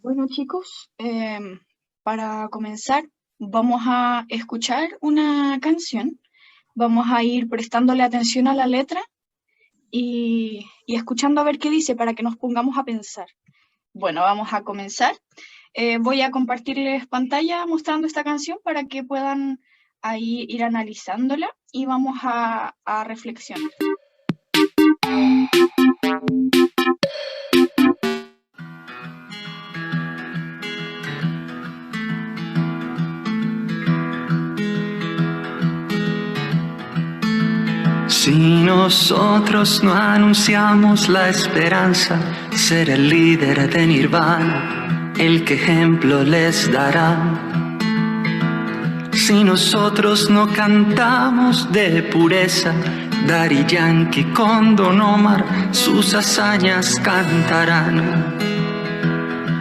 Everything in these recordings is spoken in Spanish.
Bueno, chicos, para comenzar, vamos a escuchar una canción. Vamos a ir prestándole atención a la letra y escuchando a ver qué dice para que nos pongamos a pensar. Bueno, vamos a comenzar. Voy a compartirles pantalla mostrando esta canción para que puedan ahí ir analizándola y vamos a reflexionar. Si nosotros no anunciamos la esperanza, será el líder de Nirvana el que ejemplo les dará. Si nosotros no cantamos de pureza, Daddy Yankee con Don Omar sus hazañas cantarán.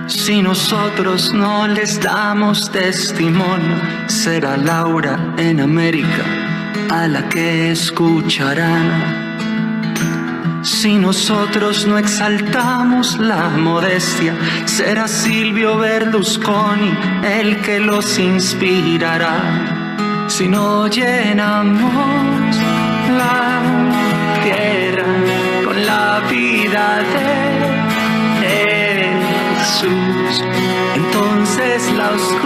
Si nosotros no les damos testimonio, será Laura en América a la que escucharán. Si nosotros no exaltamos la modestia, será Silvio Berlusconi el que los inspirará. Si no llenamos la tierra con la vida de Jesús, entonces la oscuridad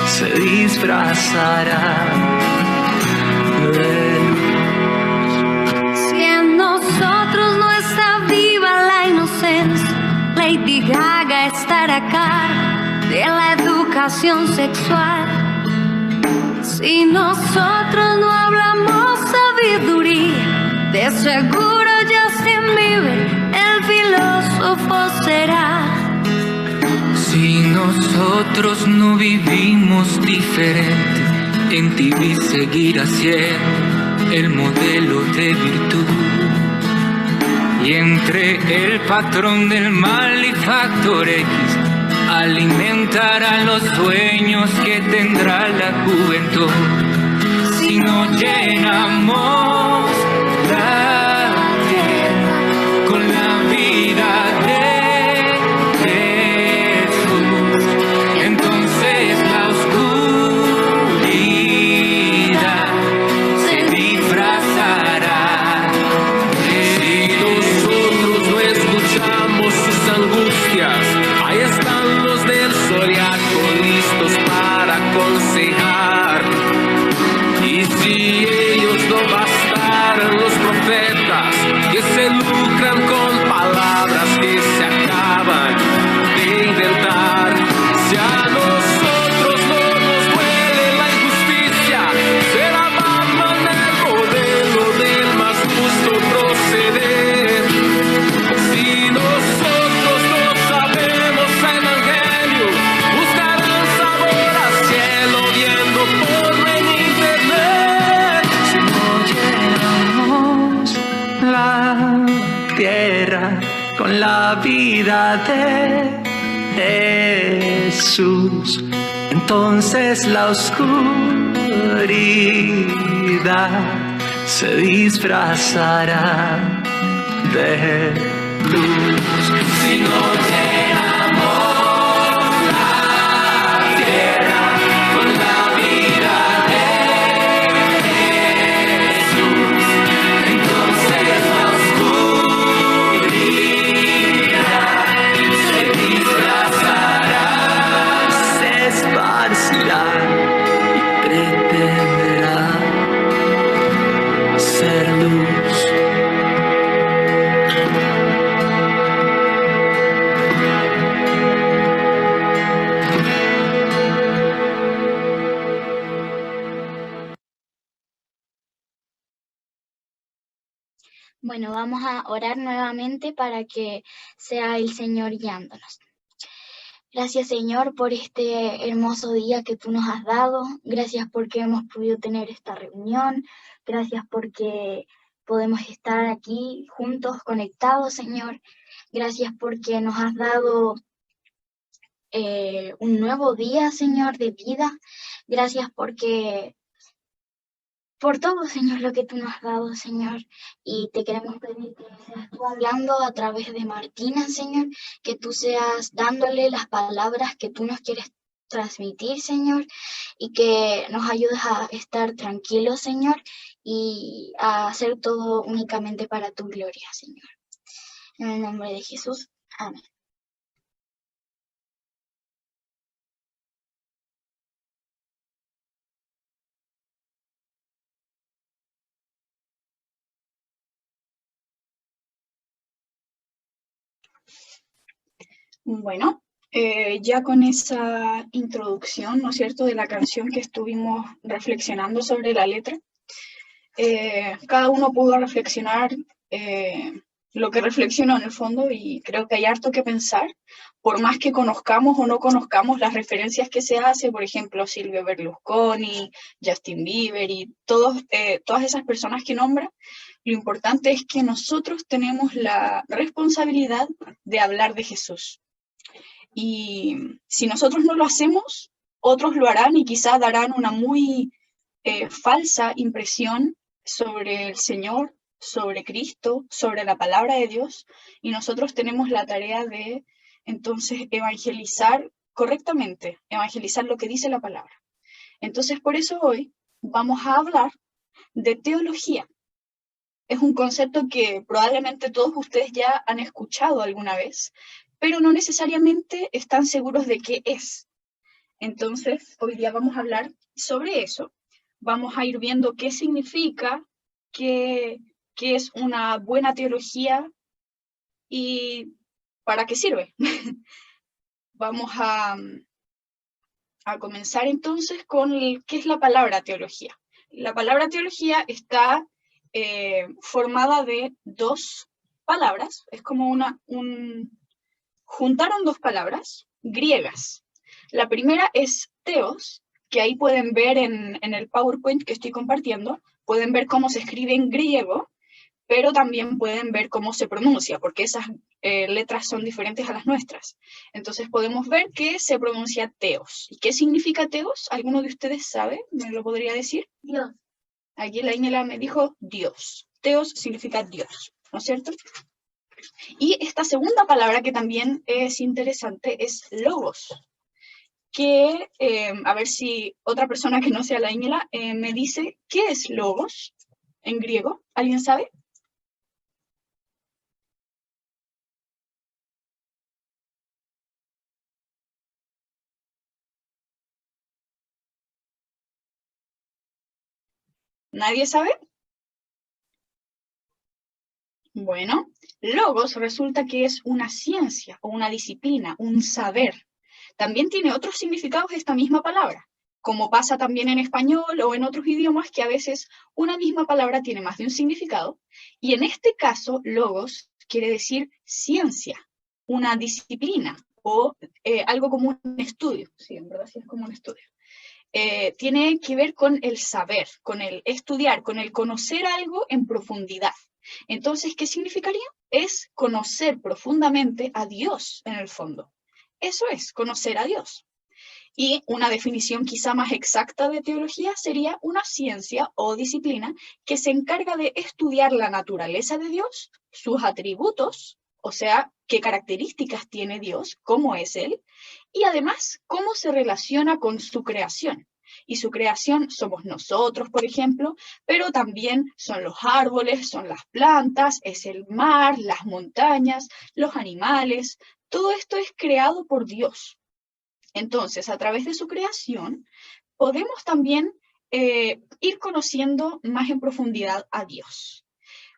se disfrazará de luz. Si en nosotros no está viva la inocencia, Lady Gaga estará acá de la educación sexual. Si nosotros no hablamos sabiduría, de seguro Justin Bieber el filósofo será. Si nosotros no vivimos diferente, en TV seguirá siendo el modelo de virtud. Y entre el patrón del mal y Factor X, alimentará los sueños que tendrá la juventud. Si no llenamos la tierra con la vida de ahí están los del zodiaco listos para aconsejar. Y si ellos no bastaran, los profetas que se lucran con palabras que se acaban de inventar. Si a nosotros no nos duele la injusticia, será Batman el modelo del más justo proceder. Si nosotros no sabemos evangelio, buscarán sabor al cielo viendo porno en internet. Si no llenamos la tierra con la vida de Jesús, entonces la oscuridad se disfrazará de luz. Si no llenamos la tierra con la vida de Jesús, entonces la oscuridad se disfrazará, se esparcirá y pretenderá ser luz. Bueno, vamos a orar nuevamente para que sea el Señor guiándonos. Gracias, Señor, por este hermoso día que tú nos has dado. Gracias porque hemos podido tener esta reunión. Gracias porque podemos estar aquí juntos, conectados, Señor. Gracias porque nos has dado un nuevo día, Señor, de vida. Gracias porque por todo, Señor, lo que tú nos has dado, Señor, y te queremos pedir que seas tú tú hablando a través de Martina, Señor, que tú seas dándole las palabras que tú nos quieres transmitir, Señor, y que nos ayudes a estar tranquilos, Señor, y a hacer todo únicamente para tu gloria, Señor. En el nombre de Jesús, amén. Bueno, ya con esa introducción, ¿no es cierto?, de la canción que estuvimos reflexionando sobre la letra, cada uno pudo reflexionar lo que reflexionó en el fondo, y creo que hay harto que pensar, por más que conozcamos o no conozcamos las referencias que se hace, por ejemplo, Silvio Berlusconi, Justin Bieber y todas esas personas que nombra. Lo importante es que nosotros tenemos la responsabilidad de hablar de Jesús. Y si nosotros no lo hacemos, otros lo harán y quizá darán una muy falsa impresión sobre el Señor, sobre Cristo, sobre la palabra de Dios, y nosotros tenemos la tarea de entonces evangelizar correctamente, evangelizar lo que dice la palabra. Entonces, por eso hoy vamos a hablar de teología. Es un concepto que probablemente todos ustedes ya han escuchado alguna vez, pero no necesariamente están seguros de qué es. Entonces, hoy día vamos a hablar sobre eso. Vamos a ir viendo qué significa, qué es una buena teología y para qué sirve. Vamos a comenzar entonces con qué es la palabra teología. La palabra teología está formada de dos palabras. Es como juntaron dos palabras griegas. La primera es teos, que ahí pueden ver en el PowerPoint que estoy compartiendo, pueden ver cómo se escribe en griego, pero también pueden ver cómo se pronuncia, porque esas letras son diferentes a las nuestras. Entonces podemos ver que se pronuncia teos. ¿Y qué significa teos? ¿Alguno de ustedes sabe? ¿Me lo podría decir? Dios. Aquí la Ingela me dijo Dios. Teos significa Dios, ¿no es cierto? Y esta segunda palabra que también es interesante es logos, que, a ver si otra persona que no sea la Ingela me dice, ¿qué es logos en griego? ¿Alguien sabe? ¿Nadie sabe? Bueno, logos resulta que es una ciencia o una disciplina, un saber. También tiene otros significados esta misma palabra, como pasa también en español o en otros idiomas, que a veces una misma palabra tiene más de un significado, y en este caso, logos quiere decir ciencia, una disciplina o algo como un estudio. Sí, en verdad sí es como un estudio. Tiene que ver con el saber, con el estudiar, con el conocer algo en profundidad. Entonces, ¿qué significaría? Es conocer profundamente a Dios en el fondo. Eso es, conocer a Dios. Y una definición quizá más exacta de teología sería una ciencia o disciplina que se encarga de estudiar la naturaleza de Dios, sus atributos, o sea, qué características tiene Dios, cómo es Él, y además cómo se relaciona con su creación. Y su creación somos nosotros, por ejemplo, pero también son los árboles, son las plantas, es el mar, las montañas, los animales. Todo esto es creado por Dios. Entonces, a través de su creación, podemos también ir conociendo más en profundidad a Dios.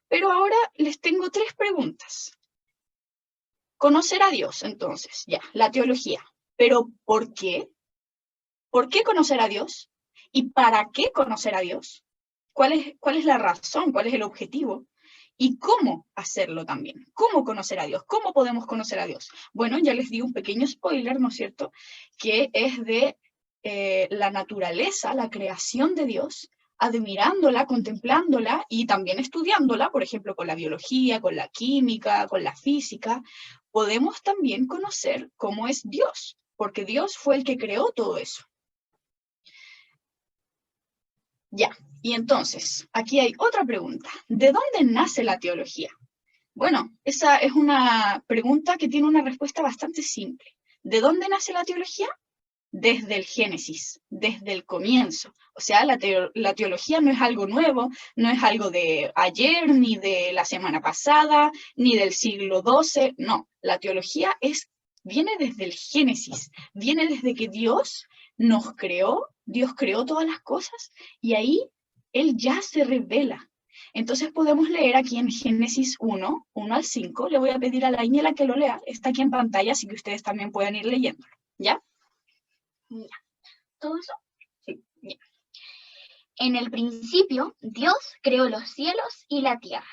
Pero ahora les tengo 3 preguntas. Conocer a Dios, entonces, ya, la teología. ¿Pero por qué? ¿Por qué conocer a Dios? ¿Y para qué conocer a Dios? ¿Cuál es la razón? ¿Cuál es el objetivo? ¿Y cómo hacerlo también? ¿Cómo conocer a Dios? ¿Cómo podemos conocer a Dios? Bueno, ya les di un pequeño spoiler, ¿no es cierto? Que es de la naturaleza, la creación de Dios, admirándola, contemplándola y también estudiándola, por ejemplo, con la biología, con la química, con la física. Podemos también conocer cómo es Dios, porque Dios fue el que creó todo eso. Ya, y entonces, aquí hay otra pregunta. ¿De dónde nace la teología? Bueno, esa es una pregunta que tiene una respuesta bastante simple. ¿De dónde nace la teología? Desde el Génesis, desde el comienzo. O sea, la teología no es algo nuevo, no es algo de ayer, ni de la semana pasada, ni del siglo XII. No, la teología viene desde el Génesis, viene desde que Dios nos creó, Dios creó todas las cosas, y ahí Él ya se revela. Entonces podemos leer aquí en Génesis 1, 1 al 5. Le voy a pedir a la Íñela que lo lea. Está aquí en pantalla, así que ustedes también pueden ir leyéndolo. ¿Ya? Ya. ¿Todo eso? Sí. Bien. En el principio, Dios creó los cielos y la tierra.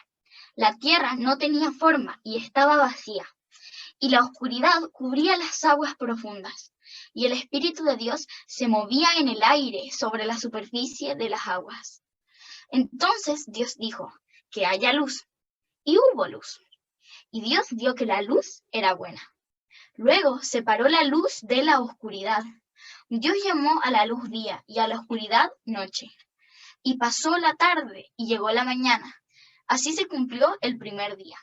La tierra no tenía forma y estaba vacía, y la oscuridad cubría las aguas profundas, y el Espíritu de Dios se movía en el aire sobre la superficie de las aguas. Entonces Dios dijo, que haya luz, y hubo luz. Y Dios vio que la luz era buena. Luego separó la luz de la oscuridad. Dios llamó a la luz día y a la oscuridad noche. Y pasó la tarde y llegó la mañana. Así se cumplió el primer día.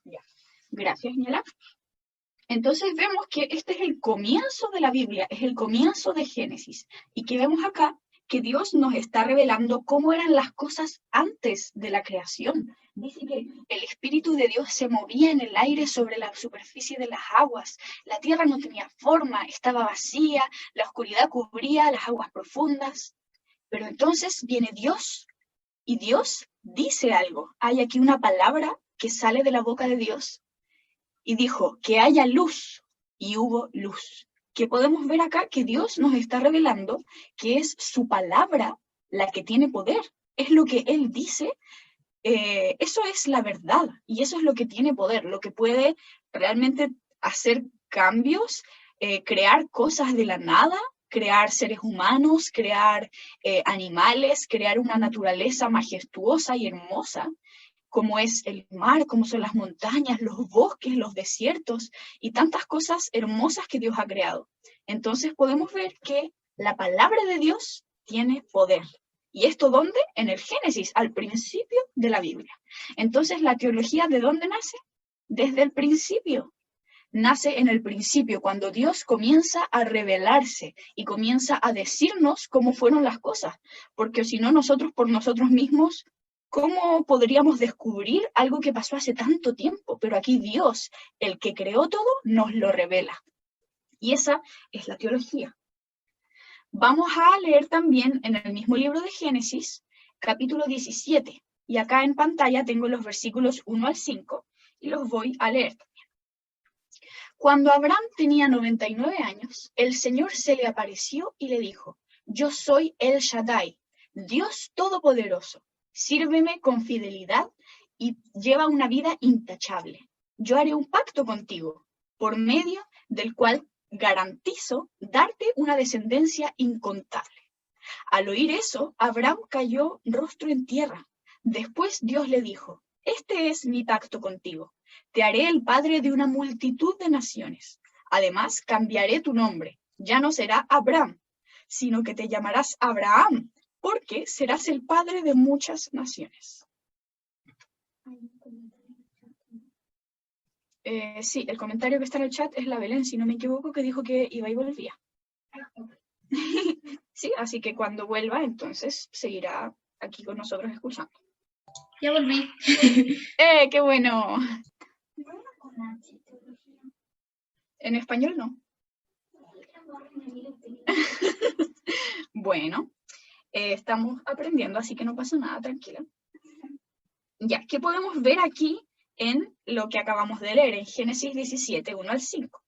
Ya. Gracias, Ñela. Entonces vemos que este es el comienzo de la Biblia, es el comienzo de Génesis. Y que vemos acá que Dios nos está revelando cómo eran las cosas antes de la creación. Dice que el Espíritu de Dios se movía en el aire sobre la superficie de las aguas. La tierra no tenía forma, estaba vacía, la oscuridad cubría las aguas profundas. Pero entonces viene Dios y Dios dice algo. Hay aquí una palabra que sale de la boca de Dios y dijo que haya luz y hubo luz. Que podemos ver acá que Dios nos está revelando que es su palabra la que tiene poder. Es lo que Él dice, eso es la verdad y eso es lo que tiene poder, lo que puede realmente hacer cambios, crear cosas de la nada, crear seres humanos, crear animales, crear una naturaleza majestuosa y hermosa, como es el mar, como son las montañas, los bosques, los desiertos y tantas cosas hermosas que Dios ha creado. Entonces podemos ver que la palabra de Dios tiene poder. ¿Y esto dónde? En el Génesis, al principio de la Biblia. Entonces, ¿la teología de dónde nace? Desde el principio. Nace en el principio, cuando Dios comienza a revelarse y comienza a decirnos cómo fueron las cosas. Porque si no, nosotros por nosotros mismos, ¿cómo podríamos descubrir algo que pasó hace tanto tiempo? Pero aquí Dios, el que creó todo, nos lo revela. Y esa es la teología. Vamos a leer también en el mismo libro de Génesis, capítulo 17. Y acá en pantalla tengo los versículos 1 al 5 y los voy a leer también. Cuando Abraham tenía 99 años, el Señor se le apareció y le dijo, yo soy El Shaddai, Dios Todopoderoso. Sírveme con fidelidad y lleva una vida intachable. Yo haré un pacto contigo, por medio del cual garantizo darte una descendencia incontable. Al oír eso, Abraham cayó rostro en tierra. Después Dios le dijo, este es mi pacto contigo. Te haré el padre de una multitud de naciones. Además, cambiaré tu nombre. Ya no será Abraham, sino que te llamarás Abraham, porque serás el padre de muchas naciones. Sí, el comentario que está en el chat es la Belén, si no me equivoco, que dijo que iba y volvía. Sí, así que cuando vuelva, entonces seguirá aquí con nosotros escuchando. Ya volví. ¡Qué bueno! En español no. Bueno, estamos aprendiendo, así que no pasa nada, tranquila. Ya, ¿qué podemos ver aquí en lo que acabamos de leer, en Génesis 17, 1 al 5?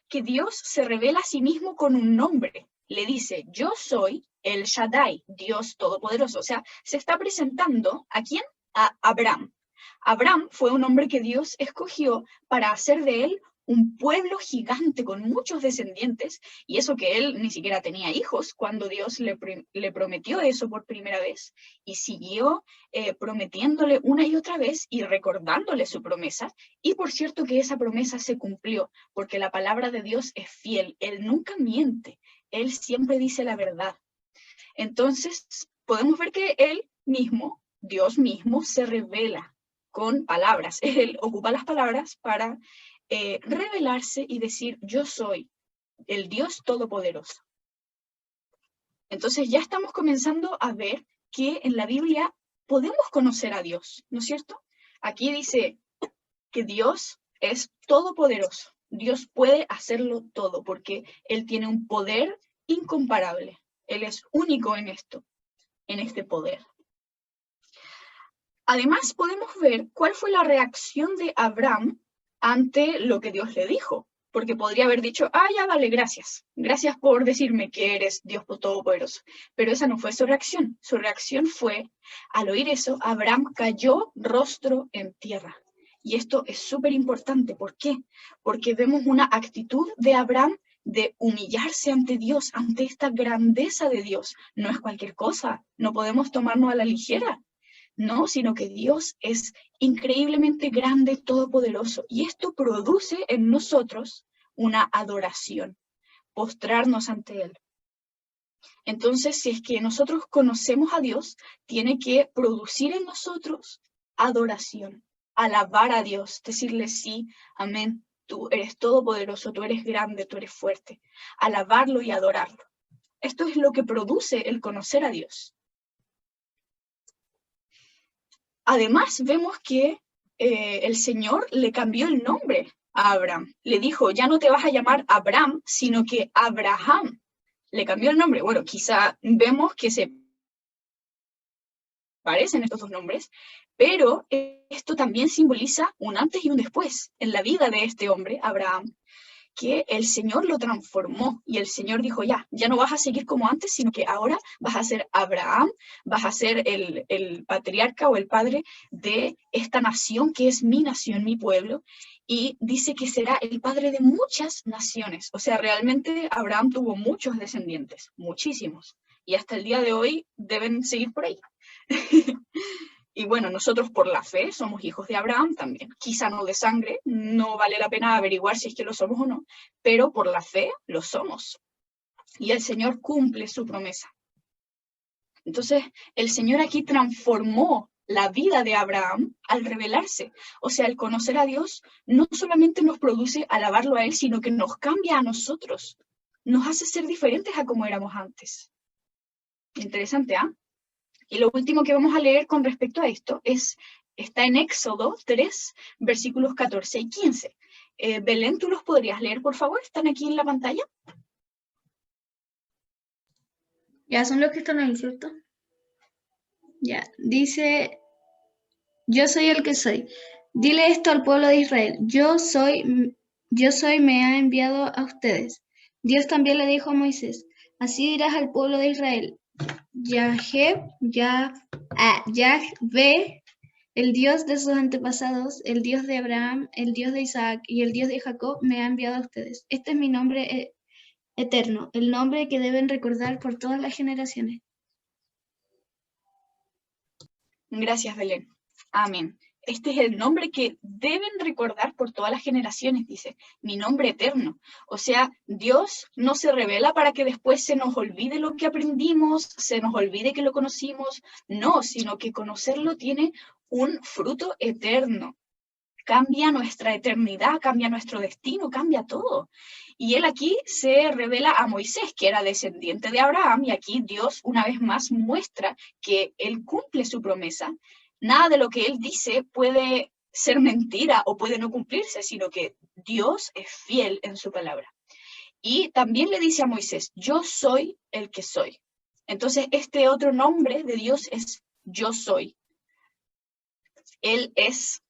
Que Dios se revela a sí mismo con un nombre. Le dice, yo soy El Shaddai, Dios Todopoderoso. O sea, se está presentando, ¿a quién? A Abraham. Abraham fue un hombre que Dios escogió para hacer de él un pueblo gigante con muchos descendientes, y eso que él ni siquiera tenía hijos cuando Dios le prometió eso por primera vez, y siguió prometiéndole una y otra vez y recordándole su promesa, y por cierto que esa promesa se cumplió, porque la palabra de Dios es fiel, Él nunca miente, Él siempre dice la verdad. Entonces podemos ver que Él mismo, Dios mismo, se revela con palabras. Él ocupa las palabras para revelarse y decir, yo soy el Dios Todopoderoso. Entonces ya estamos comenzando a ver que en la Biblia podemos conocer a Dios, ¿no es cierto? Aquí dice que Dios es todopoderoso. Dios puede hacerlo todo porque Él tiene un poder incomparable. Él es único en esto, en este poder. Además, podemos ver cuál fue la reacción de Abraham ante lo que Dios le dijo. Porque podría haber dicho, ya vale, gracias. Gracias por decirme que eres Dios Todopoderoso. Pero esa no fue su reacción. Su reacción fue, al oír eso, Abraham cayó rostro en tierra. Y esto es súper importante. ¿Por qué? Porque vemos una actitud de Abraham de humillarse ante Dios, ante esta grandeza de Dios. No es cualquier cosa. No podemos tomarnos a la ligera. No, sino que Dios es increíblemente grande, todopoderoso. Y esto produce en nosotros una adoración, postrarnos ante Él. Entonces, si es que nosotros conocemos a Dios, tiene que producir en nosotros adoración, alabar a Dios, decirle sí, amén, tú eres todopoderoso, tú eres grande, tú eres fuerte, alabarlo y adorarlo. Esto es lo que produce el conocer a Dios. Además, vemos que el Señor le cambió el nombre a Abraham. Le dijo, ya no te vas a llamar Abraham, sino que Abraham. Le cambió el nombre. Bueno, quizá vemos que se parecen estos dos nombres, pero esto también simboliza un antes y un después en la vida de este hombre, Abraham, que el Señor lo transformó y el Señor dijo, ya no vas a seguir como antes, sino que ahora vas a ser Abraham, vas a ser el patriarca o el padre de esta nación que es mi nación, mi pueblo, y dice que será el padre de muchas naciones. O sea, realmente Abraham tuvo muchos descendientes, muchísimos, y hasta el día de hoy deben seguir por ahí. Y bueno, nosotros por la fe somos hijos de Abraham también. Quizá no de sangre, no vale la pena averiguar si es que lo somos o no, pero por la fe lo somos. Y el Señor cumple su promesa. Entonces, el Señor aquí transformó la vida de Abraham al revelarse. O sea, el conocer a Dios no solamente nos produce alabarlo a Él, sino que nos cambia a nosotros. Nos hace ser diferentes a como éramos antes. Interesante, ¿ah? Y lo último que vamos a leer con respecto a esto está en Éxodo 3, versículos 14 y 15. Belén, ¿tú los podrías leer, por favor? ¿Están aquí en la pantalla? Ya, son los que están ahí, ¿cierto? Ya, dice, yo soy el que soy. Dile esto al pueblo de Israel, yo soy, me ha enviado a ustedes. Dios también le dijo a Moisés, así dirás al pueblo de Israel, Yahvé, el Dios de sus antepasados, el Dios de Abraham, el Dios de Isaac y el Dios de Jacob, me ha enviado a ustedes. Este es mi nombre eterno, el nombre que deben recordar por todas las generaciones. Gracias, Belén. Amén. Este es el nombre que deben recordar por todas las generaciones, dice, mi nombre eterno. O sea, Dios no se revela para que después se nos olvide lo que aprendimos, se nos olvide que lo conocimos, no, sino que conocerlo tiene un fruto eterno. Cambia nuestra eternidad, cambia nuestro destino, cambia todo. Y él aquí se revela a Moisés, que era descendiente de Abraham, y aquí Dios una vez más muestra que él cumple su promesa. Nada de lo que él dice puede ser mentira o puede no cumplirse, sino que Dios es fiel en su palabra. Y también le dice a Moisés, yo soy el que soy. Entonces, este otro nombre de Dios es yo soy. Él es,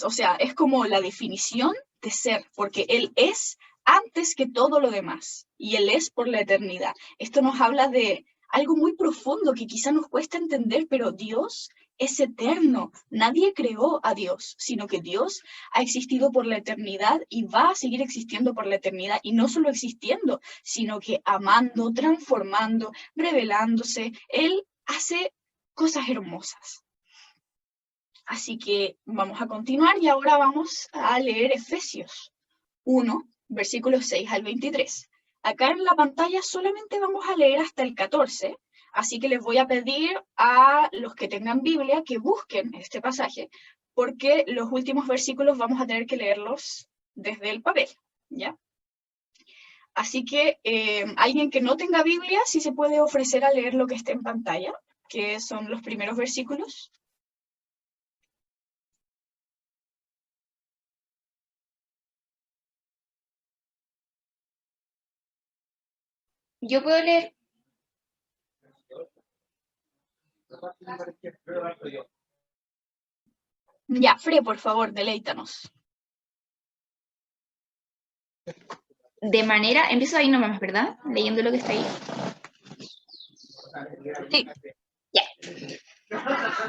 o sea, es como la definición de ser, porque Él es antes que todo lo demás, y Él es por la eternidad. Esto nos habla de algo muy profundo que quizá nos cuesta entender, pero Dios es eterno. Nadie creó a Dios, sino que Dios ha existido por la eternidad y va a seguir existiendo por la eternidad, y no solo existiendo, sino que amando, transformando, revelándose. Él hace cosas hermosas. Así que vamos a continuar y ahora vamos a leer Efesios 1, versículos 6 al 23. Acá en la pantalla solamente vamos a leer hasta el 14, así que les voy a pedir a los que tengan Biblia que busquen este pasaje, porque los últimos versículos vamos a tener que leerlos desde el papel, ¿ya? Así que alguien que no tenga Biblia, sí se puede ofrecer a leer lo que esté en pantalla, que son los primeros versículos. Yo puedo leer. Ya, Fre, por favor, deleítanos. De manera, empiezo ahí nomás, ¿verdad? Leyendo lo que está ahí. Sí. Ya.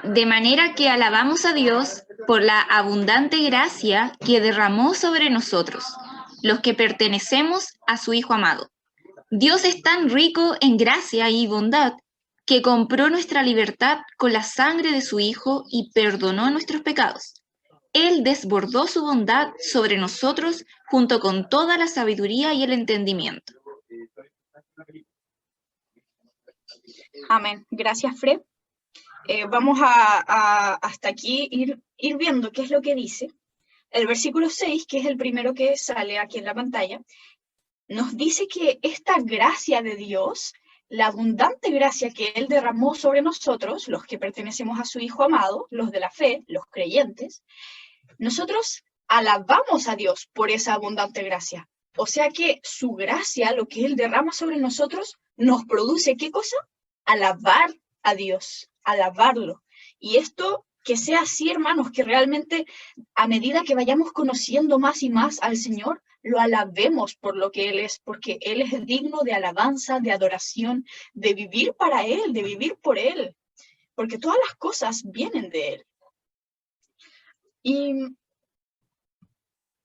De manera que alabamos a Dios por la abundante gracia que derramó sobre nosotros, los que pertenecemos a su Hijo amado. Dios es tan rico en gracia y bondad que compró nuestra libertad con la sangre de su Hijo y perdonó nuestros pecados. Él desbordó su bondad sobre nosotros junto con toda la sabiduría y el entendimiento. Amén. Gracias, Fred. Vamos a hasta aquí ir viendo qué es lo que dice. El versículo 6, que es el primero que sale aquí en la pantalla, nos dice que esta gracia de Dios, la abundante gracia que Él derramó sobre nosotros, los que pertenecemos a su Hijo amado, los de la fe, los creyentes, nosotros alabamos a Dios por esa abundante gracia. O sea que su gracia, lo que Él derrama sobre nosotros, nos produce, ¿qué cosa? Alabar a Dios, alabarlo. Y esto, que sea así, hermanos, que realmente a medida que vayamos conociendo más y más al Señor, lo alabemos por lo que Él es, porque Él es digno de alabanza, de adoración, de vivir para Él, de vivir por Él, porque todas las cosas vienen de Él.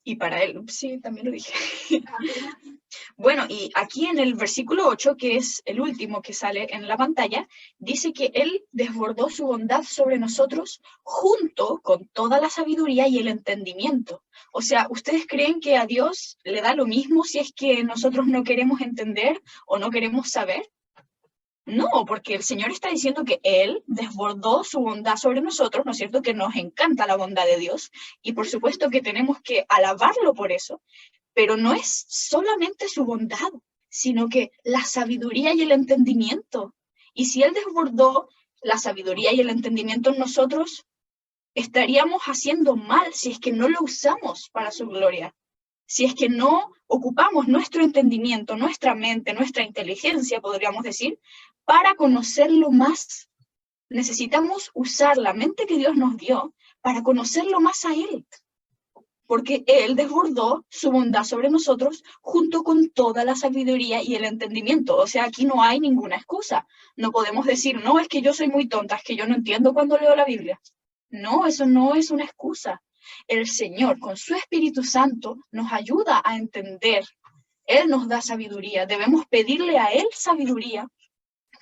Y para Él, sí, también lo dije. Bueno, y aquí en el versículo 8, que es el último que sale en la pantalla, dice que Él desbordó su bondad sobre nosotros junto con toda la sabiduría y el entendimiento. O sea, ¿ustedes creen que a Dios le da lo mismo si es que nosotros no queremos entender o no queremos saber? No, porque el Señor está diciendo que Él desbordó su bondad sobre nosotros, ¿no es cierto? Que nos encanta la bondad de Dios y por supuesto que tenemos que alabarlo por eso. Pero no es solamente su bondad, sino que la sabiduría y el entendimiento. Y si Él desbordó la sabiduría y el entendimiento en nosotros, estaríamos haciendo mal si es que no lo usamos para su gloria. Si es que no ocupamos nuestro entendimiento, nuestra mente, nuestra inteligencia, podríamos decir, para conocerlo más. Necesitamos usar la mente que Dios nos dio para conocerlo más a Él. Porque Él desbordó su bondad sobre nosotros junto con toda la sabiduría y el entendimiento. O sea, aquí no hay ninguna excusa. No podemos decir, no, es que yo soy muy tonta, es que yo no entiendo cuando leo la Biblia. No, eso no es una excusa. El Señor, con su Espíritu Santo, nos ayuda a entender. Él nos da sabiduría. Debemos pedirle a Él sabiduría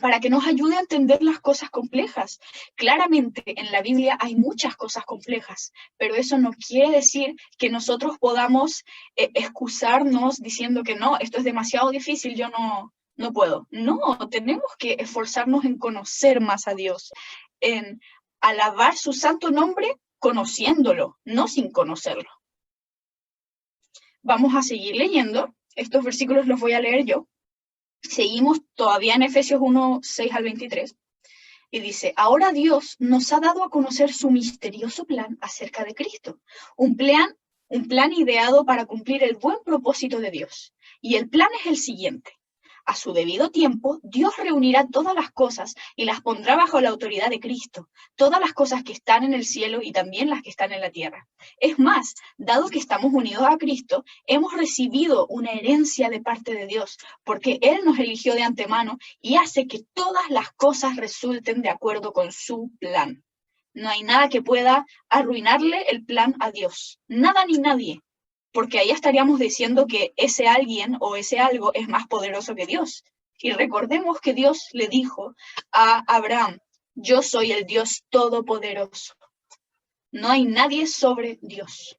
para que nos ayude a entender las cosas complejas. Claramente en la Biblia hay muchas cosas complejas, pero eso no quiere decir que nosotros podamos excusarnos diciendo que no, esto es demasiado difícil, yo no puedo. No, tenemos que esforzarnos en conocer más a Dios, en alabar su santo nombre conociéndolo, no sin conocerlo. Vamos a seguir leyendo. Estos versículos los voy a leer yo. Seguimos todavía en Efesios 1, 6 al 23, y dice, ahora Dios nos ha dado a conocer su misterioso plan acerca de Cristo, un plan ideado para cumplir el buen propósito de Dios. Y el plan es el siguiente. A su debido tiempo, Dios reunirá todas las cosas y las pondrá bajo la autoridad de Cristo, todas las cosas que están en el cielo y también las que están en la tierra. Es más, dado que estamos unidos a Cristo, hemos recibido una herencia de parte de Dios, porque Él nos eligió de antemano y hace que todas las cosas resulten de acuerdo con su plan. No hay nada que pueda arruinarle el plan a Dios, nada ni nadie. Porque ahí estaríamos diciendo que ese alguien o ese algo es más poderoso que Dios. Y recordemos que Dios le dijo a Abraham, yo soy el Dios todopoderoso. No hay nadie sobre Dios.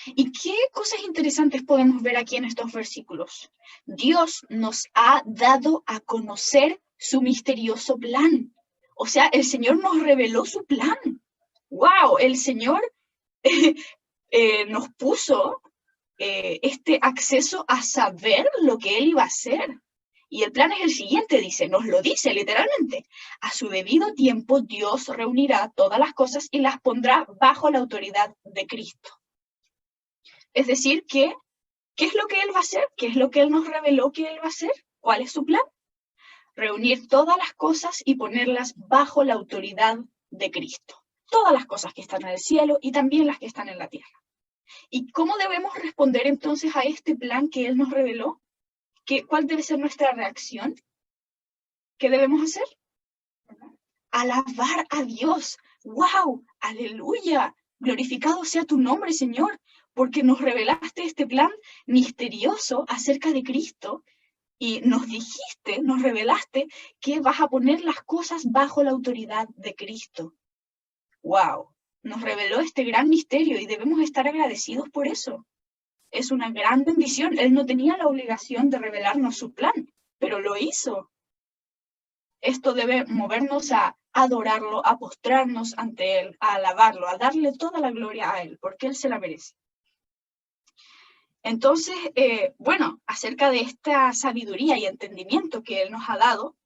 ¿Y qué cosas interesantes podemos ver aquí en estos versículos? Dios nos ha dado a conocer su misterioso plan. O sea, el Señor nos reveló su plan. ¡Wow! El Señor nos puso este acceso a saber lo que Él iba a hacer. Y el plan es el siguiente, dice, nos lo dice literalmente. A su debido tiempo Dios reunirá todas las cosas y las pondrá bajo la autoridad de Cristo. Es decir, que, ¿qué es lo que Él va a hacer? ¿Qué es lo que Él nos reveló que Él va a hacer? ¿Cuál es su plan? Reunir todas las cosas y ponerlas bajo la autoridad de Cristo. Todas las cosas que están en el cielo y también las que están en la tierra. ¿Y cómo debemos responder entonces a este plan que Él nos reveló? ¿Cuál debe ser nuestra reacción? ¿Qué debemos hacer? Alabar a Dios. ¡Wow! ¡Aleluya! Glorificado sea tu nombre, Señor, porque nos revelaste este plan misterioso acerca de Cristo y nos dijiste, nos revelaste que vas a poner las cosas bajo la autoridad de Cristo. ¡Wow! Nos reveló este gran misterio y debemos estar agradecidos por eso. Es una gran bendición. Él no tenía la obligación de revelarnos su plan, pero lo hizo. Esto debe movernos a adorarlo, a postrarnos ante Él, a alabarlo, a darle toda la gloria a Él, porque Él se la merece. Entonces, bueno, acerca de esta sabiduría y entendimiento que Él nos ha dado,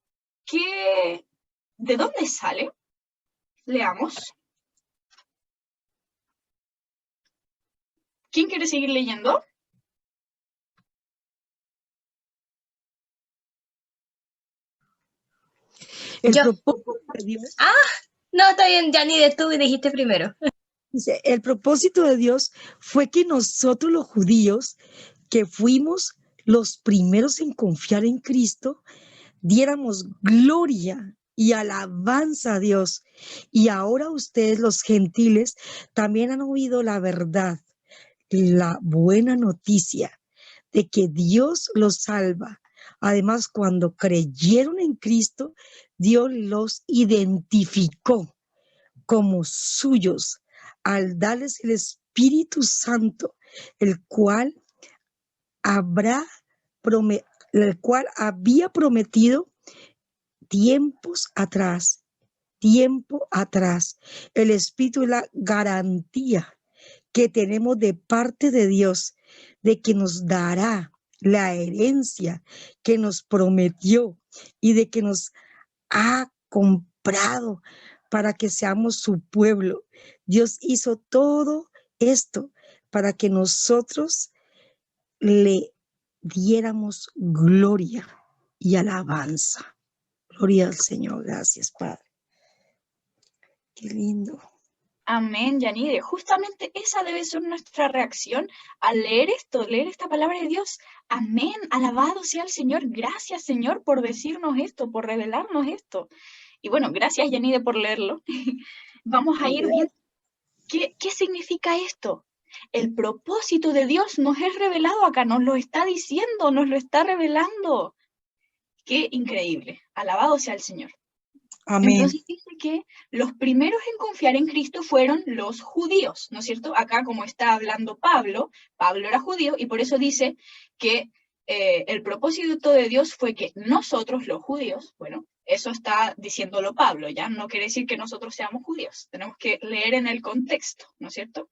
¿de dónde sale? Leamos. ¿Quién quiere seguir leyendo? El propósito de Dios. No, está bien, Yanide, tú dijiste primero. Dice, el propósito de Dios fue que nosotros los judíos, que fuimos los primeros en confiar en Cristo, diéramos gloria y alabanza a Dios. Y ahora ustedes, los gentiles, también han oído la verdad, la buena noticia de que Dios los salva. Además, cuando creyeron en Cristo, Dios los identificó como suyos al darles el Espíritu Santo, el cual había prometido tiempo atrás. El Espíritu es la garantía que tenemos de parte de Dios de que nos dará la herencia que nos prometió y de que nos ha comprado para que seamos su pueblo. Dios hizo todo esto para que nosotros le diéramos gloria y alabanza. Gloria al Señor. Gracias, Padre. Qué lindo. Amén, Yanire. Justamente esa debe ser nuestra reacción al leer esto, leer esta palabra de Dios. Amén, alabado sea el Señor. Gracias, Señor, por decirnos esto, por revelarnos esto. Y bueno, gracias, Yanire, por leerlo. Vamos a ir viendo qué significa esto. El propósito de Dios nos es revelado acá, nos lo está diciendo, nos lo está revelando. Qué increíble. Alabado sea el Señor. Amén. Entonces dice que los primeros en confiar en Cristo fueron los judíos, ¿no es cierto? Acá, como está hablando Pablo era judío y por eso dice que el propósito de Dios fue que nosotros, los judíos, bueno, eso está diciéndolo Pablo, ¿ya? No quiere decir que nosotros seamos judíos, tenemos que leer en el contexto, ¿no es cierto?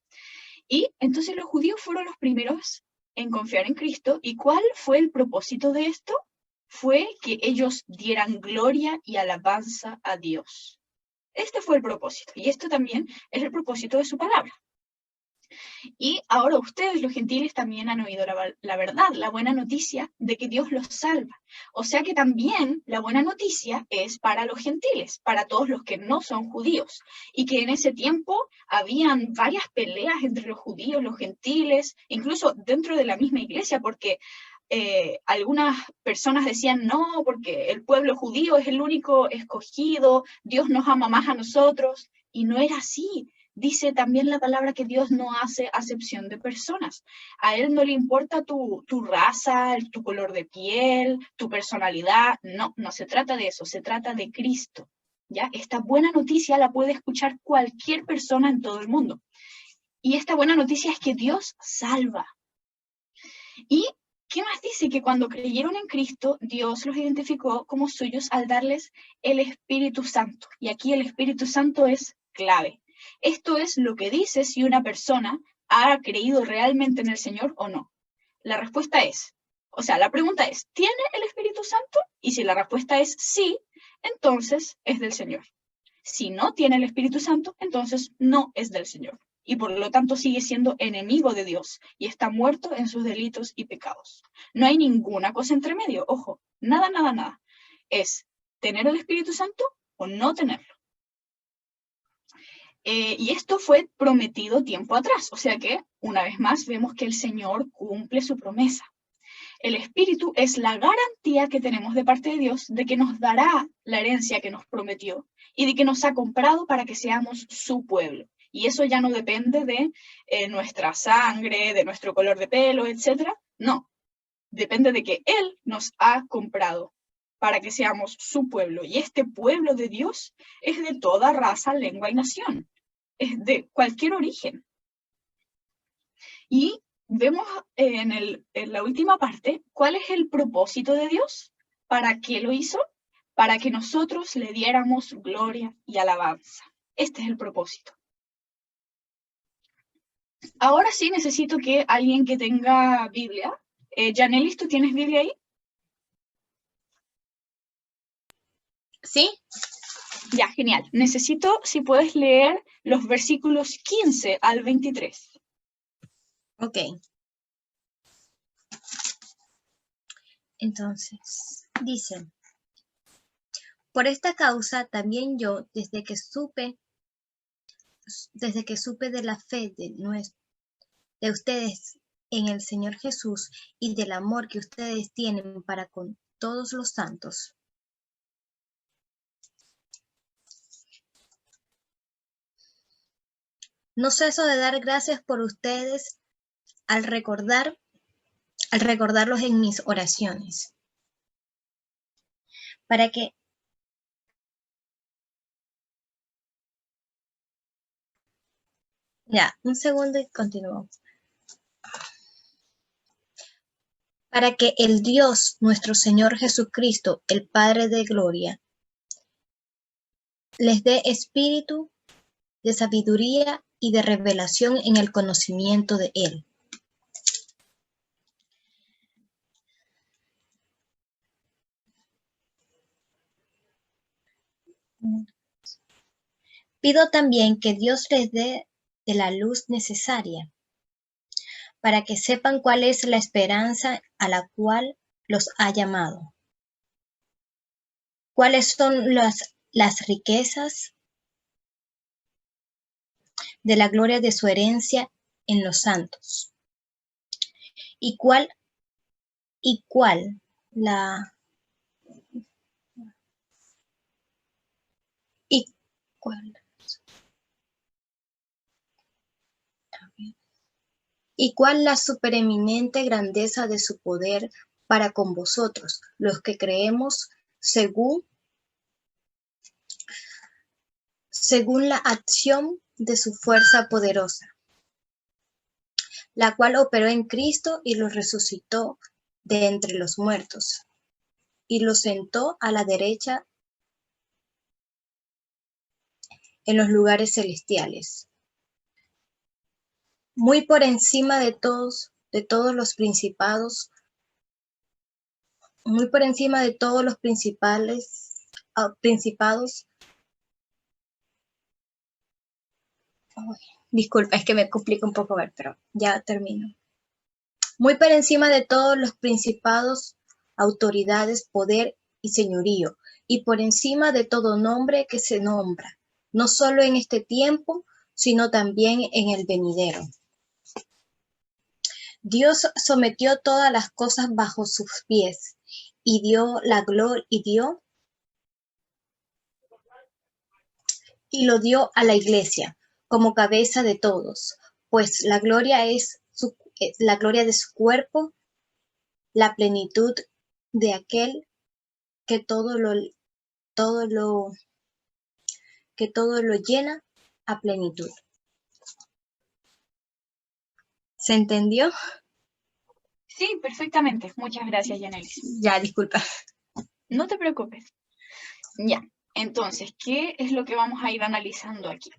Y entonces los judíos fueron los primeros en confiar en Cristo. ¿Y cuál fue el propósito de esto? Fue que ellos dieran gloria y alabanza a Dios. Este fue el propósito, y esto también es el propósito de su palabra. Y ahora ustedes, los gentiles, también han oído la verdad, la buena noticia de que Dios los salva. O sea que también la buena noticia es para los gentiles, para todos los que no son judíos. Y que en ese tiempo habían varias peleas entre los judíos, los gentiles, incluso dentro de la misma iglesia, porque algunas personas decían no, porque el pueblo judío es el único escogido, Dios nos ama más a nosotros, y no era así. Dice también la palabra que Dios no hace acepción de personas. A Él no le importa tu raza, tu color de piel, tu personalidad. No se trata de eso, se trata de Cristo. ¿Ya? Esta buena noticia la puede escuchar cualquier persona en todo el mundo. Y esta buena noticia es que Dios salva. Y ¿qué más dice? Que cuando creyeron en Cristo, Dios los identificó como suyos al darles el Espíritu Santo. Y aquí el Espíritu Santo es clave. Esto es lo que dice si una persona ha creído realmente en el Señor o no. La respuesta es, la pregunta es, ¿tiene el Espíritu Santo? Y si la respuesta es sí, entonces es del Señor. Si no tiene el Espíritu Santo, entonces no es del Señor. Y por lo tanto sigue siendo enemigo de Dios y está muerto en sus delitos y pecados. No hay ninguna cosa entre medio, ojo, nada. Es tener el Espíritu Santo o no tenerlo. Y esto fue prometido tiempo atrás, o sea que, una vez más, vemos que el Señor cumple su promesa. El Espíritu es la garantía que tenemos de parte de Dios de que nos dará la herencia que nos prometió y de que nos ha comprado para que seamos su pueblo. Y eso ya no depende de nuestra sangre, de nuestro color de pelo, etc. No, depende de que Él nos ha comprado para que seamos su pueblo. Y este pueblo de Dios es de toda raza, lengua y nación. Es de cualquier origen. Y vemos en la última parte cuál es el propósito de Dios. ¿Para qué lo hizo? Para que nosotros le diéramos gloria y alabanza. Este es el propósito. Ahora sí necesito que alguien que tenga Biblia. Janelis, ¿tú tienes Biblia ahí? ¿Sí? Ya, genial. Necesito, si puedes leer los versículos 15 al 23. Ok. Entonces, dice, por esta causa también yo, desde que supe de la fe de ustedes en el Señor Jesús y del amor que ustedes tienen para con todos los santos, no ceso de dar gracias por ustedes al recordarlos en mis oraciones, para que un segundo y continúo. Para que el Dios, nuestro Señor Jesucristo, el Padre de gloria, les dé espíritu de sabiduría y de revelación en el conocimiento de Él. Pido también que Dios les dé de la luz necesaria para que sepan cuál es la esperanza a la cual los ha llamado, cuáles son las riquezas de la gloria de su herencia en los santos, y cuál la supereminente grandeza de su poder para con vosotros, los que creemos según la acción de su fuerza poderosa, la cual operó en Cristo y lo resucitó de entre los muertos, y lo sentó a la derecha en los lugares celestiales, muy por encima de todos los principados, muy por encima de todos los principados. Disculpa, es que me complica un poco ver, pero ya termino. Muy por encima de todos los principados, autoridades, poder y señorío, y por encima de todo nombre que se nombra, no solo en este tiempo, sino también en el venidero. Dios sometió todas las cosas bajo sus pies y dio la gloria y lo dio a la iglesia como cabeza de todos, pues la gloria es la gloria de su cuerpo, la plenitud de aquel que todo lo llena a plenitud. ¿Se entendió? Sí, perfectamente. Muchas gracias, Janelis. Ya, disculpa. No te preocupes. Ya, entonces, ¿qué es lo que vamos a ir analizando aquí?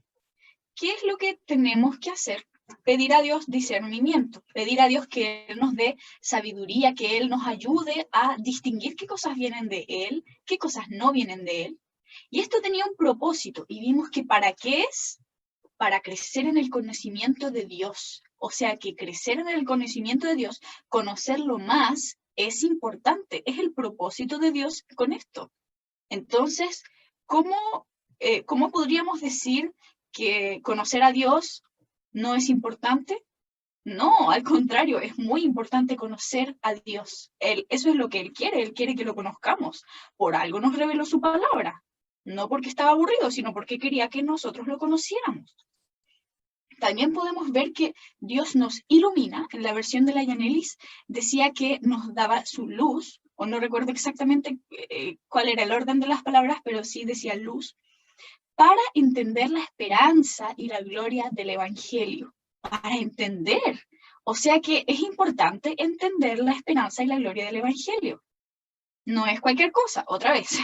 ¿qué es lo que tenemos que hacer? Pedir a Dios discernimiento, pedir a Dios que Él nos dé sabiduría, que Él nos ayude a distinguir qué cosas vienen de Él, qué cosas no vienen de Él. Y esto tenía un propósito, y vimos que ¿para qué es? Para crecer en el conocimiento de Dios. O sea que crecer en el conocimiento de Dios, conocerlo más, es importante, es el propósito de Dios con esto. Entonces, ¿cómo podríamos decir que conocer a Dios no es importante? No, al contrario, es muy importante conocer a Dios. Eso es lo que Él quiere que lo conozcamos. Por algo nos reveló su palabra. No porque estaba aburrido, sino porque quería que nosotros lo conociéramos. También podemos ver que Dios nos ilumina. En la versión de la Yanelis decía que nos daba su luz, o no recuerdo exactamente cuál era el orden de las palabras, pero sí decía luz, para entender la esperanza y la gloria del Evangelio. Para entender. O sea que es importante entender la esperanza y la gloria del Evangelio. No es cualquier cosa, otra vez.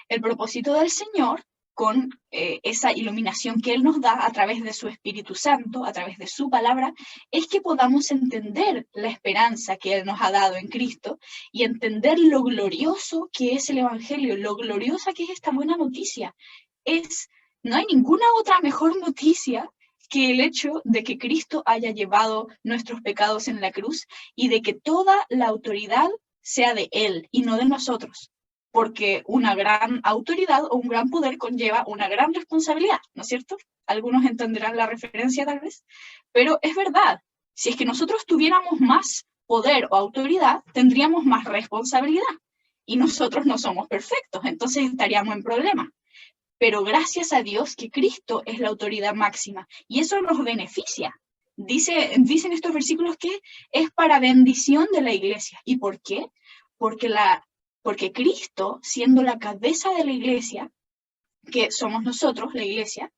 El propósito del Señor, con esa iluminación que Él nos da a través de su Espíritu Santo, a través de su palabra, es que podamos entender la esperanza que Él nos ha dado en Cristo y entender lo glorioso que es el Evangelio, lo gloriosa que es esta buena noticia. No hay ninguna otra mejor noticia que el hecho de que Cristo haya llevado nuestros pecados en la cruz y de que toda la autoridad sea de Él y no de nosotros. Porque una gran autoridad o un gran poder conlleva una gran responsabilidad, ¿no es cierto? Algunos entenderán la referencia tal vez, pero es verdad. Si es que nosotros tuviéramos más poder o autoridad, tendríamos más responsabilidad. Y nosotros no somos perfectos, entonces estaríamos en problema. Pero gracias a Dios que Cristo es la autoridad máxima, y eso nos beneficia. Dicen estos versículos que es para bendición de la iglesia. ¿Y por qué? Porque Cristo, siendo la cabeza de la iglesia, que somos nosotros, la iglesia,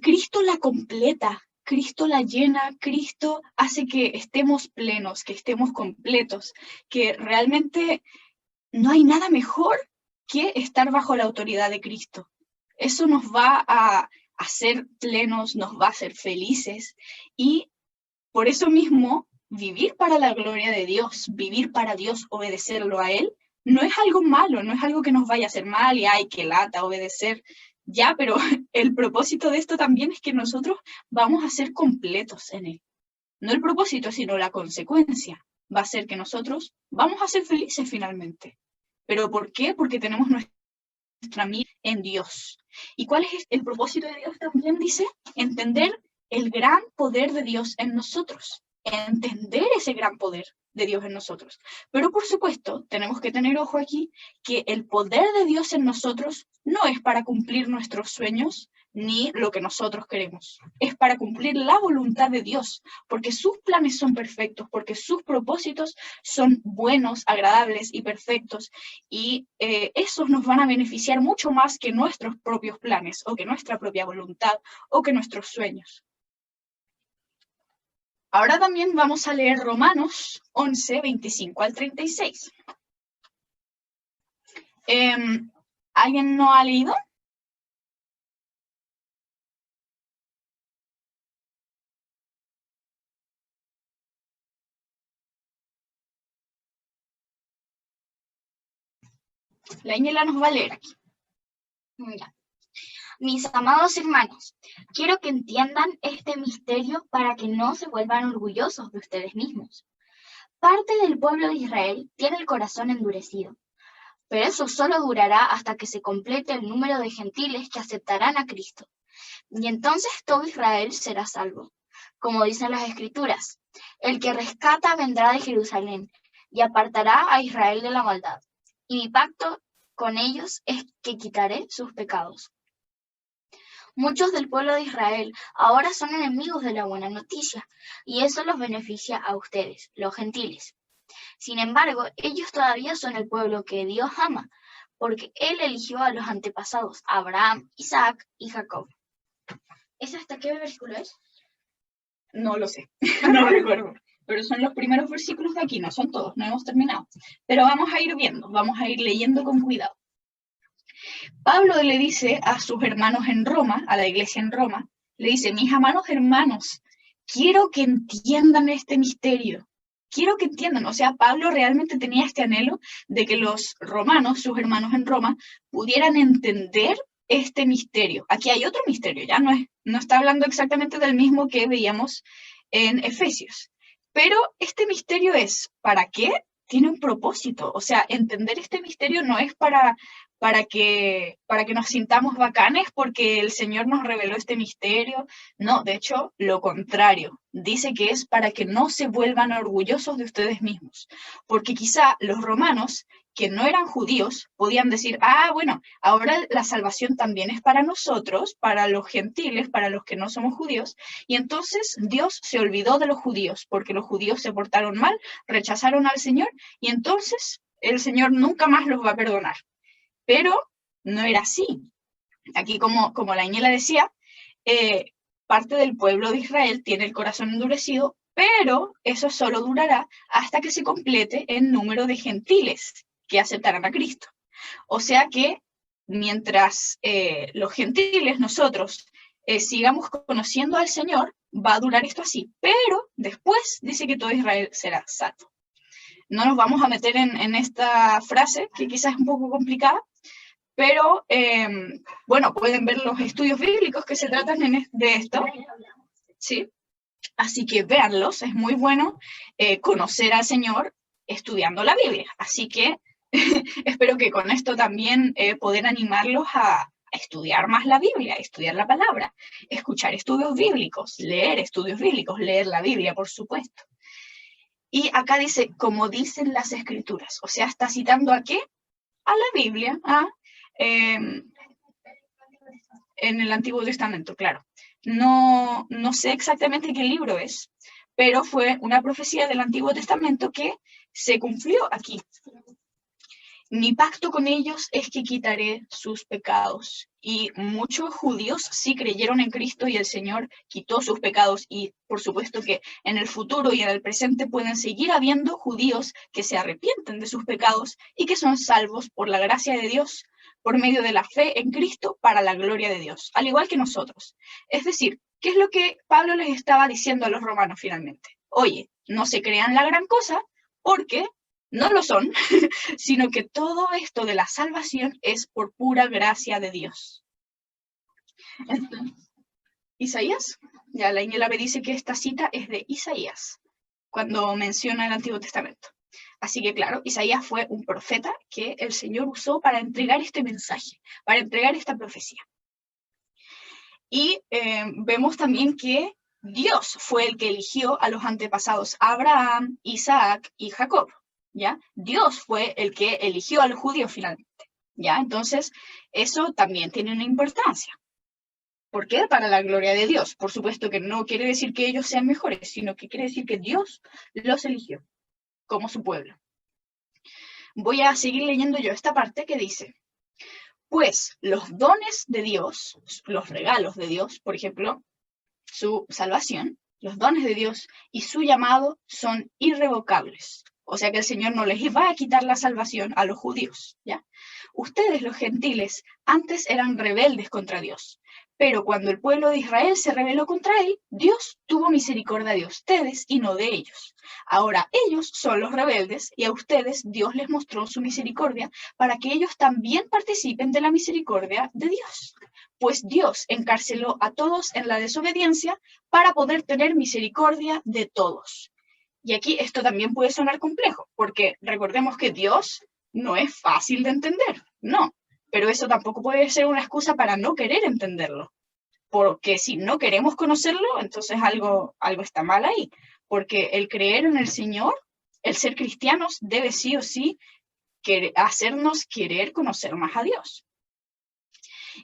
Cristo la completa, Cristo la llena, Cristo hace que estemos plenos, que estemos completos, que realmente no hay nada mejor que estar bajo la autoridad de Cristo. Eso nos va a hacer plenos, nos va a hacer felices, y por eso mismo vivir para la gloria de Dios, vivir para Dios, obedecerlo a Él, no es algo malo, no es algo que nos vaya a hacer mal y ay, qué lata obedecer, ya, pero el propósito de esto también es que nosotros vamos a ser completos en Él. No el propósito, sino la consecuencia va a ser que nosotros vamos a ser felices finalmente. ¿Pero por qué? Porque tenemos nuestra mira en Dios. ¿Y cuál es el propósito de Dios también? Dice, entender el gran poder de Dios en nosotros. Entender ese gran poder de Dios en nosotros. Pero por supuesto, tenemos que tener ojo aquí, que el poder de Dios en nosotros no es para cumplir nuestros sueños, ni lo que nosotros queremos. Es para cumplir la voluntad de Dios, porque sus planes son perfectos, porque sus propósitos son buenos, agradables y perfectos, y esos nos van a beneficiar mucho más que nuestros propios planes, o que nuestra propia voluntad, o que nuestros sueños. Ahora también vamos a leer Romanos 11, 25 al 36. ¿Alguien no ha leído? La Ingela nos va a leer aquí. Mira. Mis amados hermanos, quiero que entiendan este misterio para que no se vuelvan orgullosos de ustedes mismos. Parte del pueblo de Israel tiene el corazón endurecido, pero eso solo durará hasta que se complete el número de gentiles que aceptarán a Cristo. Y entonces todo Israel será salvo. Como dicen las Escrituras, el que rescata vendrá de Jerusalén y apartará a Israel de la maldad. Y mi pacto con ellos es que quitaré sus pecados. Muchos del pueblo de Israel ahora son enemigos de la buena noticia, y eso los beneficia a ustedes, los gentiles. Sin embargo, ellos todavía son el pueblo que Dios ama, porque Él eligió a los antepasados, Abraham, Isaac y Jacob. ¿Ese hasta qué versículo es? No lo sé, no recuerdo. Pero son los primeros versículos de aquí, no son todos, no hemos terminado. Pero vamos a ir viendo, vamos a ir leyendo con cuidado. Pablo le dice a sus hermanos en Roma, a la iglesia en Roma, le dice, mis amados hermanos, quiero que entiendan este misterio. Quiero que entiendan, o sea, Pablo realmente tenía este anhelo de que los romanos, sus hermanos en Roma, pudieran entender este misterio. Aquí hay otro misterio, ya no está hablando exactamente del mismo que veíamos en Efesios. Pero este misterio es, ¿para qué? Tiene un propósito. O sea, entender este misterio no es para que nos sintamos bacanes porque el Señor nos reveló este misterio. No, de hecho, lo contrario. Dice que es para que no se vuelvan orgullosos de ustedes mismos. Porque quizá los romanos, que no eran judíos, podían decir, bueno, ahora la salvación también es para nosotros, para los gentiles, para los que no somos judíos, y entonces Dios se olvidó de los judíos, porque los judíos se portaron mal, rechazaron al Señor, y entonces el Señor nunca más los va a perdonar. Pero no era así. Aquí, como la Iñela decía, parte del pueblo de Israel tiene el corazón endurecido, pero eso solo durará hasta que se complete el número de gentiles que aceptarán a Cristo. O sea que mientras los gentiles, nosotros, sigamos conociendo al Señor, va a durar esto así. Pero después dice que todo Israel será salvo. No nos vamos a meter en esta frase, que quizás es un poco complicada, pero bueno, pueden ver los estudios bíblicos que se tratan de esto, ¿sí? Así que véanlos, es muy bueno conocer al Señor estudiando la Biblia. Así que espero que con esto también poder animarlos a estudiar más la Biblia, estudiar la palabra, escuchar estudios bíblicos, leer la Biblia, por supuesto. Y acá dice, como dicen las Escrituras, o sea, está citando ¿a qué? A la Biblia, en el Antiguo Testamento, claro. No sé exactamente qué libro es, pero fue una profecía del Antiguo Testamento que se cumplió aquí. Mi pacto con ellos es que quitaré sus pecados. Y muchos judíos sí creyeron en Cristo y el Señor quitó sus pecados. Y por supuesto que en el futuro y en el presente pueden seguir habiendo judíos que se arrepienten de sus pecados y que son salvos por la gracia de Dios, por medio de la fe en Cristo para la gloria de Dios, al igual que nosotros. Es decir, ¿qué es lo que Pablo les estaba diciendo a los romanos finalmente? Oye, no se crean la gran cosa porque no lo son, sino que todo esto de la salvación es por pura gracia de Dios. Entonces, Isaías, ya la Iñela me dice que esta cita es de Isaías, cuando menciona el Antiguo Testamento. Así que claro, Isaías fue un profeta que el Señor usó para entregar este mensaje, para entregar esta profecía. Y vemos también que Dios fue el que eligió a los antepasados Abraham, Isaac y Jacob. ¿Ya? Dios fue el que eligió a los judíos finalmente, ¿ya? Entonces, eso también tiene una importancia. ¿Por qué? Para la gloria de Dios. Por supuesto que no quiere decir que ellos sean mejores, sino que quiere decir que Dios los eligió como su pueblo. Voy a seguir leyendo yo esta parte que dice, pues los dones de Dios, los regalos de Dios, por ejemplo, su salvación, los dones de Dios y su llamado son irrevocables. O sea que el Señor no les va a quitar la salvación a los judíos, ¿ya? Ustedes, los gentiles, antes eran rebeldes contra Dios, pero cuando el pueblo de Israel se rebeló contra él, Dios tuvo misericordia de ustedes y no de ellos. Ahora ellos son los rebeldes y a ustedes Dios les mostró su misericordia para que ellos también participen de la misericordia de Dios. Pues Dios encarceló a todos en la desobediencia para poder tener misericordia de todos. Y aquí esto también puede sonar complejo, porque recordemos que Dios no es fácil de entender, no, pero eso tampoco puede ser una excusa para no querer entenderlo, porque si no queremos conocerlo, entonces algo está mal ahí, porque el creer en el Señor, el ser cristianos, debe sí o sí hacernos querer conocer más a Dios.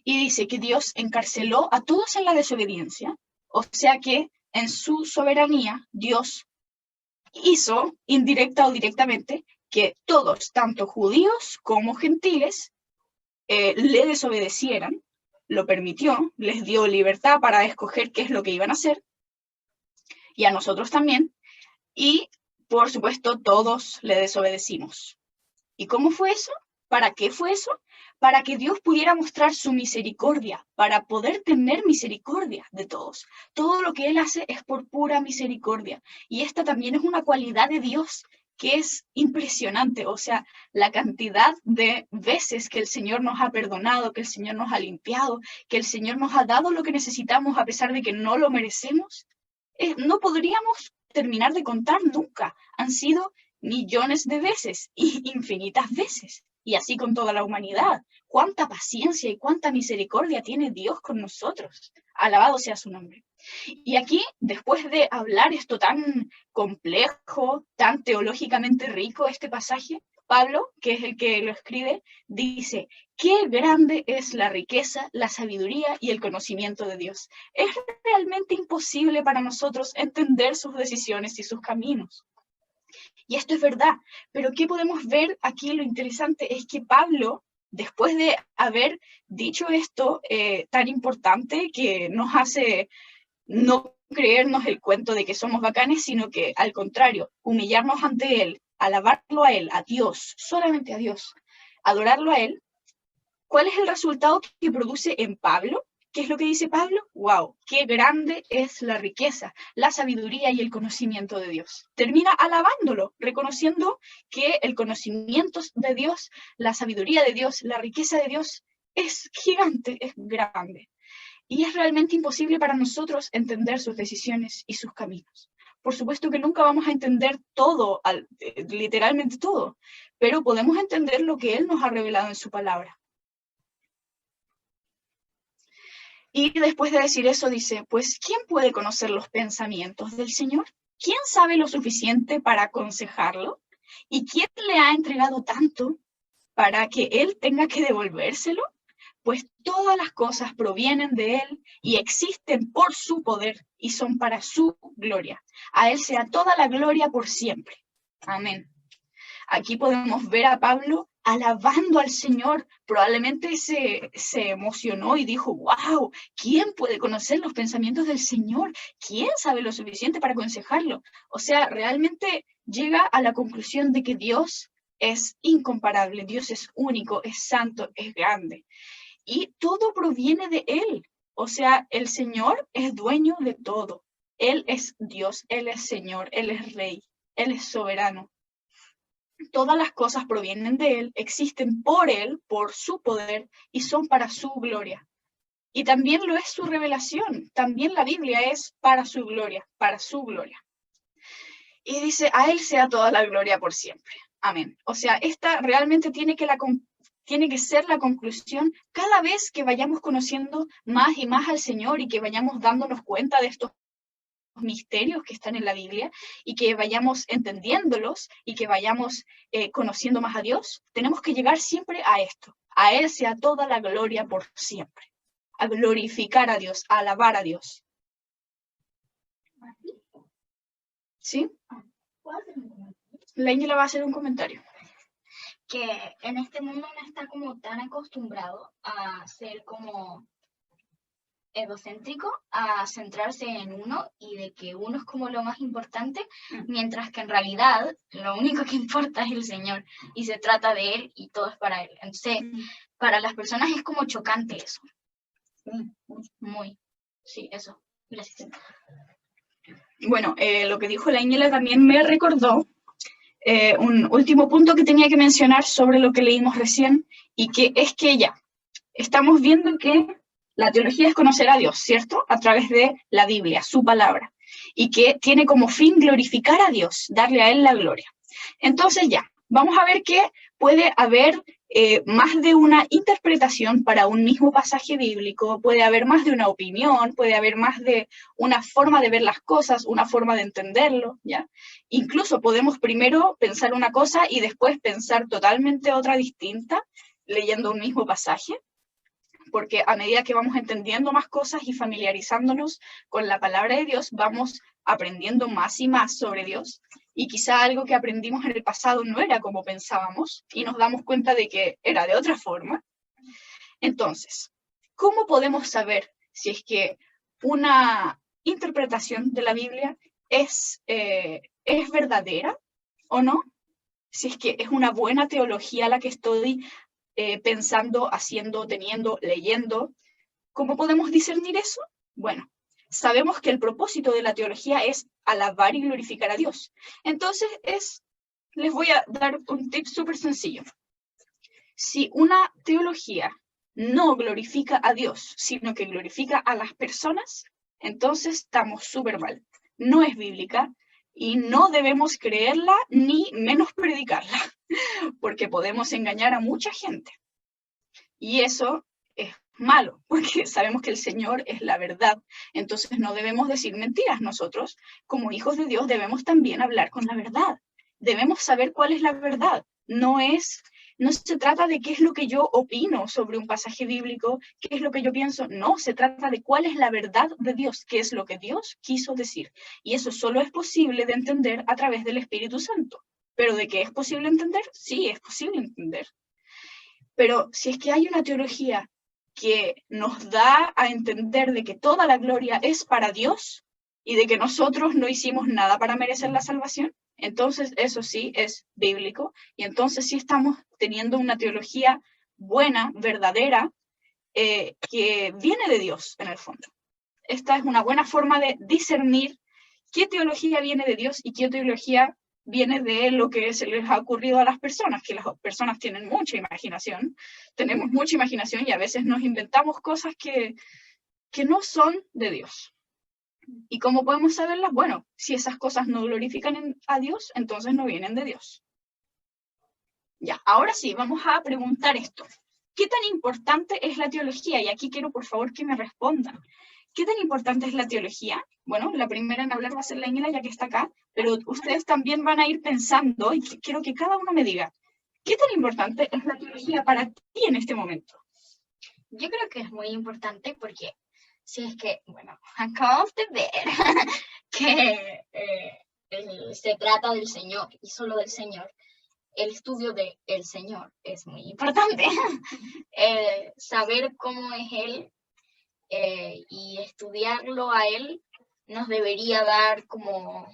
Y dice que Dios encarceló a todos en la desobediencia, o sea que en su soberanía Dios hizo, indirecta o directamente, que todos, tanto judíos como gentiles, le desobedecieran, lo permitió, les dio libertad para escoger qué es lo que iban a hacer, y a nosotros también, y por supuesto todos le desobedecimos. ¿Y cómo fue eso? ¿Para qué fue eso? Para que Dios pudiera mostrar su misericordia, para poder tener misericordia de todos. Todo lo que Él hace es por pura misericordia. Y esta también es una cualidad de Dios que es impresionante. O sea, la cantidad de veces que el Señor nos ha perdonado, que el Señor nos ha limpiado, que el Señor nos ha dado lo que necesitamos a pesar de que no lo merecemos, no podríamos terminar de contar nunca. Han sido millones de veces y infinitas veces. Y así con toda la humanidad. Cuánta paciencia y cuánta misericordia tiene Dios con nosotros. Alabado sea su nombre. Y aquí, después de hablar esto tan complejo, tan teológicamente rico, este pasaje, Pablo, que es el que lo escribe, dice: qué grande es la riqueza, la sabiduría y el conocimiento de Dios. Es realmente imposible para nosotros entender sus decisiones y sus caminos. Y esto es verdad, pero ¿qué podemos ver aquí? Lo interesante es que Pablo, después de haber dicho esto tan importante que nos hace no creernos el cuento de que somos bacanes, sino que al contrario, humillarnos ante Él, alabarlo a Él, a Dios, solamente a Dios, adorarlo a Él, ¿cuál es el resultado que produce en Pablo? ¿Qué es lo que dice Pablo? ¡Wow! ¡Qué grande es la riqueza, la sabiduría y el conocimiento de Dios! Termina alabándolo, reconociendo que el conocimiento de Dios, la sabiduría de Dios, la riqueza de Dios es gigante, es grande. Y es realmente imposible para nosotros entender sus decisiones y sus caminos. Por supuesto que nunca vamos a entender todo, literalmente todo, pero podemos entender lo que Él nos ha revelado en su palabra. Y después de decir eso dice, pues, ¿quién puede conocer los pensamientos del Señor? ¿Quién sabe lo suficiente para aconsejarlo? ¿Y quién le ha entregado tanto para que Él tenga que devolvérselo? Pues todas las cosas provienen de Él y existen por su poder y son para su gloria. A Él sea toda la gloria por siempre. Amén. Aquí podemos ver a Pablo alabando al Señor. Probablemente se emocionó y dijo, wow, ¿quién puede conocer los pensamientos del Señor? ¿Quién sabe lo suficiente para aconsejarlo? O sea, realmente llega a la conclusión de que Dios es incomparable, Dios es único, es santo, es grande. Y todo proviene de Él. O sea, el Señor es dueño de todo. Él es Dios, Él es Señor, Él es Rey, Él es soberano. Todas las cosas provienen de Él, existen por Él, por su poder, y son para su gloria. Y también lo es su revelación. También la Biblia es para su gloria, para su gloria. Y dice, a Él sea toda la gloria por siempre. Amén. O sea, esta realmente tiene que ser la conclusión cada vez que vayamos conociendo más y más al Señor y que vayamos dándonos cuenta de estos misterios que están en la Biblia y que vayamos entendiéndolos y que vayamos conociendo más a Dios. Tenemos que llegar siempre a esto. A Él sea toda la gloria por siempre. A glorificar a Dios, a alabar a Dios. ¿Sí? La Ángela va a hacer un comentario. Que en este mundo no está como tan acostumbrado a ser como egocéntrico, a centrarse en uno y de que uno es como lo más importante, mientras que en realidad lo único que importa es el Señor y se trata de Él y todo es para Él. Entonces, para las personas es como chocante eso. Muy. Sí, eso. Gracias. Bueno, lo que dijo la Ángela también me recordó un último punto que tenía que mencionar sobre lo que leímos recién, y que es que ya estamos viendo que la teología es conocer a Dios, ¿cierto? A través de la Biblia, su palabra, y que tiene como fin glorificar a Dios, darle a Él la gloria. Entonces ya, vamos a ver que puede haber más de una interpretación para un mismo pasaje bíblico, puede haber más de una opinión, puede haber más de una forma de ver las cosas, una forma de entenderlo, ¿ya? Incluso podemos primero pensar una cosa y después pensar totalmente otra distinta, leyendo un mismo pasaje, porque a medida que vamos entendiendo más cosas y familiarizándonos con la palabra de Dios, vamos aprendiendo más y más sobre Dios, y quizá algo que aprendimos en el pasado no era como pensábamos, y nos damos cuenta de que era de otra forma. Entonces, ¿cómo podemos saber si es que una interpretación de la Biblia es verdadera o no? si es que es una buena teología la que estoy pensando, haciendo, teniendo, leyendo. ¿Cómo podemos discernir eso? Bueno, sabemos que el propósito de la teología es alabar y glorificar a Dios. Entonces, les voy a dar un tip súper sencillo. Si una teología no glorifica a Dios, sino que glorifica a las personas, entonces estamos súper mal. No es bíblica y no debemos creerla ni menos predicarla, porque podemos engañar a mucha gente. Y eso es malo, porque sabemos que el Señor es la verdad. Entonces no debemos decir mentiras. Nosotros, como hijos de Dios, debemos también hablar con la verdad. Debemos saber cuál es la verdad. No se trata de qué es lo que yo opino sobre un pasaje bíblico, qué es lo que yo pienso. No, se trata de cuál es la verdad de Dios, qué es lo que Dios quiso decir. Y eso solo es posible de entender a través del Espíritu Santo. ¿Pero de qué es posible entender? Sí, es posible entender. Pero si es que hay una teología que nos da a entender de que toda la gloria es para Dios y de que nosotros no hicimos nada para merecer la salvación, entonces eso sí es bíblico, y entonces sí estamos teniendo una teología buena, verdadera, que viene de Dios en el fondo. Esta es una buena forma de discernir qué teología viene de Dios y qué teología viene de lo que se les ha ocurrido a las personas, que las personas tienen mucha imaginación, tenemos mucha imaginación y a veces nos inventamos cosas que no son de Dios. ¿Y cómo podemos saberlas? Bueno, si esas cosas no glorifican a Dios, entonces no vienen de Dios. Ya, ahora sí, vamos a preguntar esto. ¿Qué tan importante es la teología? Y aquí quiero, por favor, que me respondan. ¿Qué tan importante es la teología? Bueno, la primera en hablar va a ser la Ángela, ya que está acá, pero ustedes también van a ir pensando, y quiero que cada uno me diga, ¿qué tan importante es la teología para ti en este momento? Yo creo que es muy importante porque si es que, bueno, acabamos de ver que se trata del Señor y solo del Señor. El estudio del Señor es muy importante. Saber cómo es Él y estudiarlo a Él nos debería dar como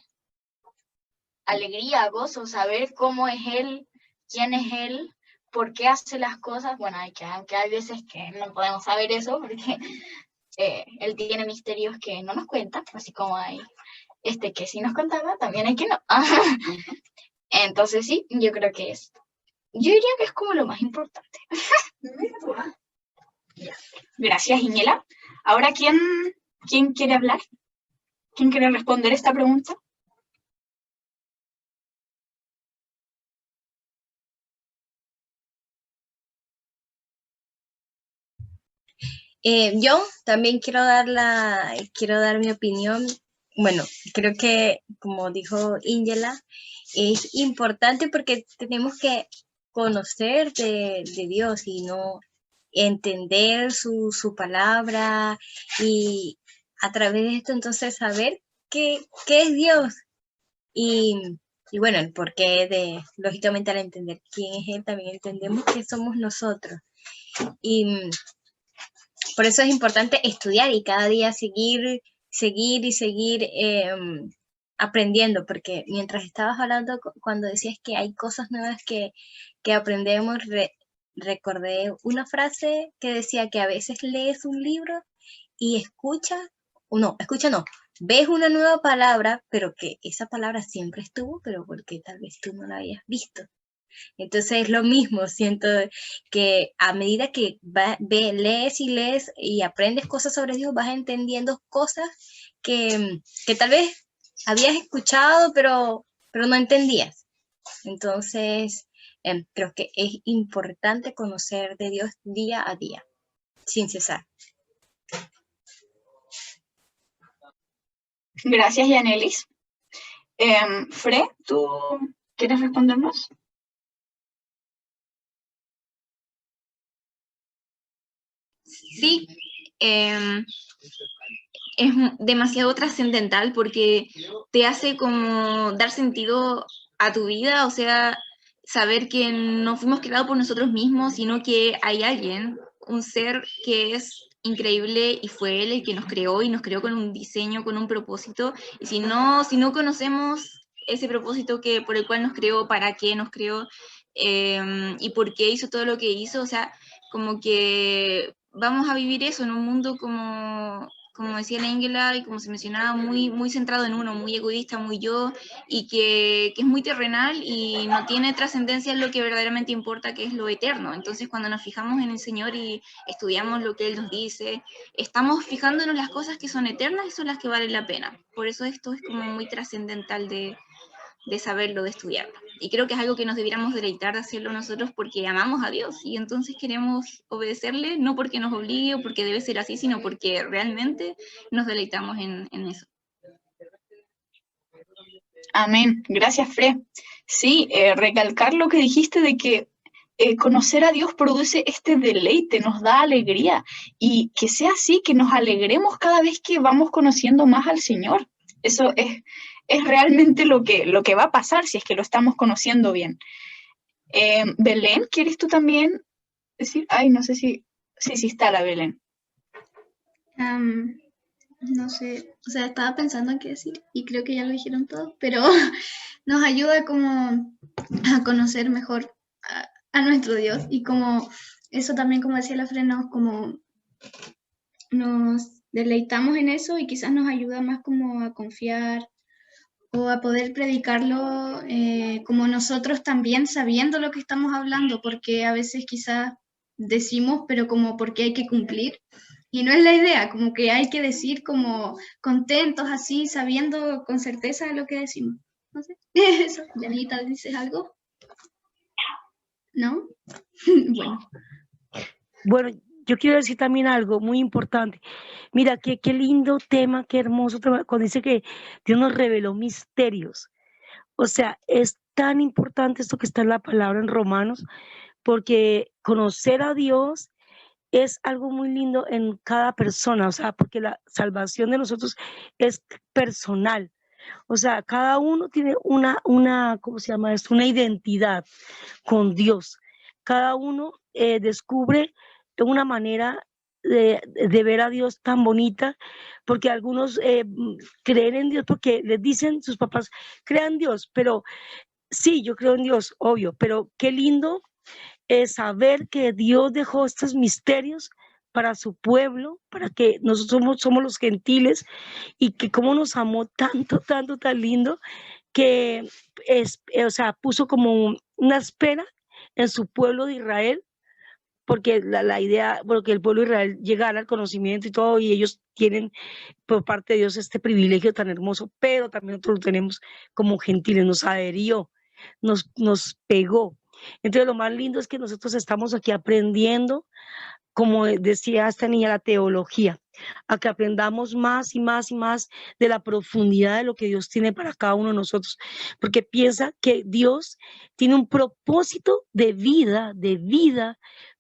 alegría, gozo, saber cómo es Él, quién es Él, por qué hace las cosas. Bueno, aunque hay veces que no podemos saber eso porque Él tiene misterios que no nos cuenta, así como hay que sí nos contaba, también hay que no. Entonces sí, yo creo que yo diría que es como lo más importante. Gracias, Iñela. Ahora, ¿quién quiere hablar? ¿Quién quiere responder esta pregunta? Yo también quiero dar mi opinión. Bueno, creo que, como dijo Íngela, es importante porque tenemos que conocer de Dios y no entender su palabra, y a través de esto entonces saber qué es Dios y bueno, el porqué lógicamente al entender quién es Él, también entendemos que somos nosotros. Y por eso es importante estudiar y cada día seguir aprendiendo, porque mientras estabas hablando, cuando decías que hay cosas nuevas que aprendemos, recordé una frase que decía que a veces lees un libro y ves una nueva palabra, pero que esa palabra siempre estuvo, pero porque tal vez tú no la habías visto. Entonces es lo mismo, siento que a medida que lees y aprendes cosas sobre Dios, vas entendiendo cosas que tal vez habías escuchado, pero no entendías. Entonces, creo que es importante conocer de Dios día a día, sin cesar. Gracias, Yanelis. Fred, ¿tú quieres respondernos? Sí, es demasiado trascendental porque te hace como dar sentido a tu vida, o sea, saber que no fuimos creados por nosotros mismos, sino que hay alguien, un ser que es increíble y fue Él el que nos creó y nos creó con un diseño, con un propósito, y si no conocemos ese propósito por el cual nos creó, para qué nos creó, y por qué hizo todo lo que hizo. O sea, como que vamos a vivir eso en un mundo como decía la Ángela y como se mencionaba, muy, muy centrado en uno, muy egoísta, muy yo, y que es muy terrenal y no tiene trascendencia en lo que verdaderamente importa, que es lo eterno. Entonces, cuando nos fijamos en el Señor y estudiamos lo que Él nos dice, estamos fijándonos en las cosas que son eternas y son las que valen la pena. Por eso esto es como muy trascendental de saberlo, de estudiarlo. Y creo que es algo que nos debiéramos deleitar de hacerlo nosotros porque amamos a Dios y entonces queremos obedecerle, no porque nos obligue o porque debe ser así, sino porque realmente nos deleitamos en eso. Amén. Gracias, Fre. Sí, recalcar lo que dijiste de que conocer a Dios produce este deleite, nos da alegría, y que sea así, que nos alegremos cada vez que vamos conociendo más al Señor. Eso es realmente lo que va a pasar si es que lo estamos conociendo bien. Belén, ¿quieres tú también decir? Ay, no sé si está la Belén. No sé, o sea, estaba pensando en qué decir y creo que ya lo dijeron todos, pero nos ayuda como a conocer mejor a nuestro Dios, y como eso también, como decía la Fre, como nos deleitamos en eso y quizás nos ayuda más como a confiar o a poder predicarlo como nosotros también, sabiendo lo que estamos hablando, porque a veces quizás decimos, pero como porque hay que cumplir. Y no es la idea, como que hay que decir como contentos así, sabiendo con certeza lo que decimos. No sé, eso. Janita, ¿dices algo? ¿No? Bueno, yo quiero decir también algo muy importante. Mira, qué lindo tema, qué hermoso tema, cuando dice que Dios nos reveló misterios. O sea, es tan importante esto que está en la palabra en Romanos, porque conocer a Dios es algo muy lindo en cada persona, o sea, porque la salvación de nosotros es personal. O sea, cada uno tiene una ¿cómo se llama esto? Una identidad con Dios. Cada uno descubre una manera de ver a Dios tan bonita, porque algunos creen en Dios porque les dicen sus papás, crean en Dios, pero sí, yo creo en Dios, obvio, pero qué lindo es saber que Dios dejó estos misterios para su pueblo, para que nosotros somos los gentiles, y que cómo nos amó tanto, tanto, tan lindo, que o sea, puso como una espera en su pueblo de Israel, porque la idea, bueno, que el pueblo de Israel llegara al conocimiento y todo, y ellos tienen por parte de Dios este privilegio tan hermoso, pero también nosotros lo tenemos como gentiles, nos adherió, nos pegó. Entonces lo más lindo es que nosotros estamos aquí aprendiendo, como decía esta niña, la teología, a que aprendamos más y más y más de la profundidad de lo que Dios tiene para cada uno de nosotros, porque piensa que Dios tiene un propósito de vida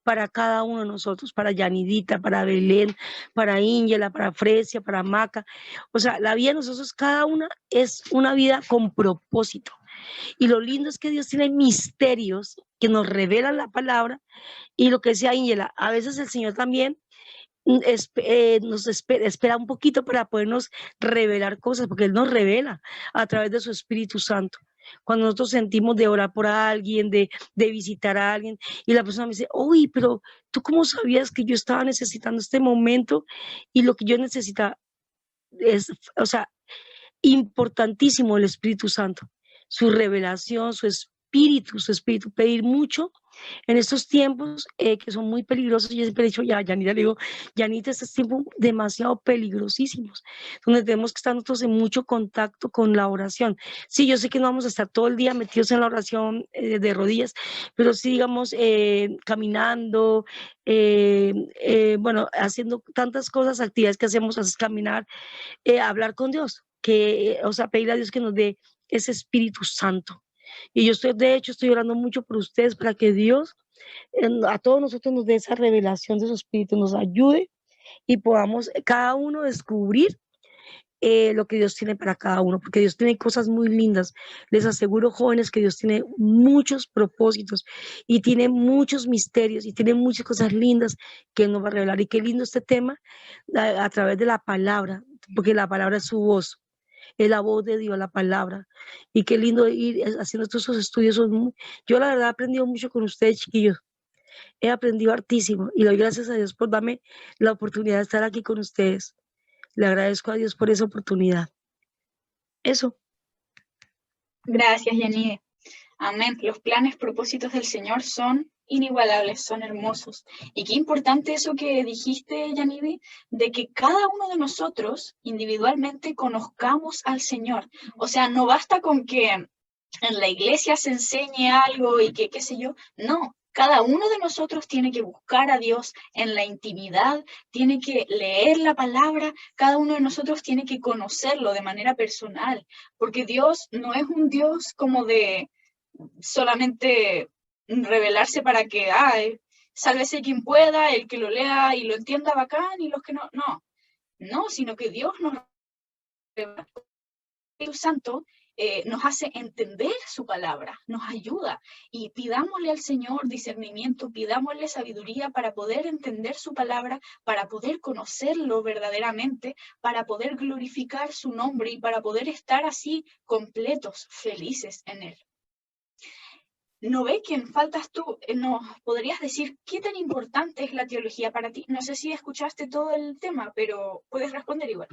para cada uno de nosotros, para Yanidita, para Belén, para Íngela, para Fresia, para Maca. O sea, la vida de nosotros, cada una es una vida con propósito. Y lo lindo es que Dios tiene misterios que nos revelan la palabra, y lo que decía Íngela, a veces el Señor también nos espera un poquito para podernos revelar cosas, porque Él nos revela a través de su Espíritu Santo. Cuando nosotros sentimos de orar por alguien, de visitar a alguien, y la persona me dice, uy, pero ¿tú cómo sabías que yo estaba necesitando este momento? Y lo que yo necesitaba es, o sea, importantísimo el Espíritu Santo, su revelación, su espíritu, pedir mucho en estos tiempos que son muy peligrosos. Yo siempre he dicho, Yanita, le digo, Yanita, estos tiempos demasiado peligrosísimos, donde tenemos que estar nosotros en mucho contacto con la oración. Sí, yo sé que no vamos a estar todo el día metidos en la oración de rodillas, pero sí, digamos, caminando, bueno, haciendo tantas cosas, actividades que hacemos, es caminar, hablar con Dios, o sea, pedir a Dios que nos dé ese Espíritu Santo. Y yo de hecho, estoy orando mucho por ustedes para que Dios a todos nosotros nos dé esa revelación de su Espíritu, nos ayude y podamos cada uno descubrir lo que Dios tiene para cada uno, porque Dios tiene cosas muy lindas. Les aseguro, jóvenes, que Dios tiene muchos propósitos y tiene muchos misterios y tiene muchas cosas lindas que Él nos va a revelar. Y qué lindo este tema a través de la palabra, porque la palabra es su voz. es la voz de Dios, la palabra. Y qué lindo ir haciendo todos esos estudios. Yo la verdad he aprendido mucho con ustedes, chiquillos. He aprendido hartísimo y le doy gracias a Dios por darme la oportunidad de estar aquí con ustedes. Le agradezco a Dios por esa oportunidad. Eso. Gracias, Yanide. Amén. Los planes, propósitos del Señor son inigualables, son hermosos. Y qué importante eso que dijiste, Yanide, de que cada uno de nosotros individualmente conozcamos al Señor. O sea, no basta con que en la iglesia se enseñe algo y que qué sé yo. No, cada uno de nosotros tiene que buscar a Dios en la intimidad, tiene que leer la palabra, cada uno de nosotros tiene que conocerlo de manera personal, porque Dios no es un Dios como de solamente revelarse para que, sálvese quien pueda, el que lo lea y lo entienda bacán y los que no, sino que Dios nos revela, el Espíritu Santo nos hace entender su palabra, nos ayuda y pidámosle al Señor discernimiento, pidámosle sabiduría para poder entender su palabra, para poder conocerlo verdaderamente, para poder glorificar su nombre y para poder estar así completos, felices en él. Noveken, faltas tú. ¿Nos podrías decir qué tan importante es la teología para ti? No sé si escuchaste todo el tema, pero puedes responder igual.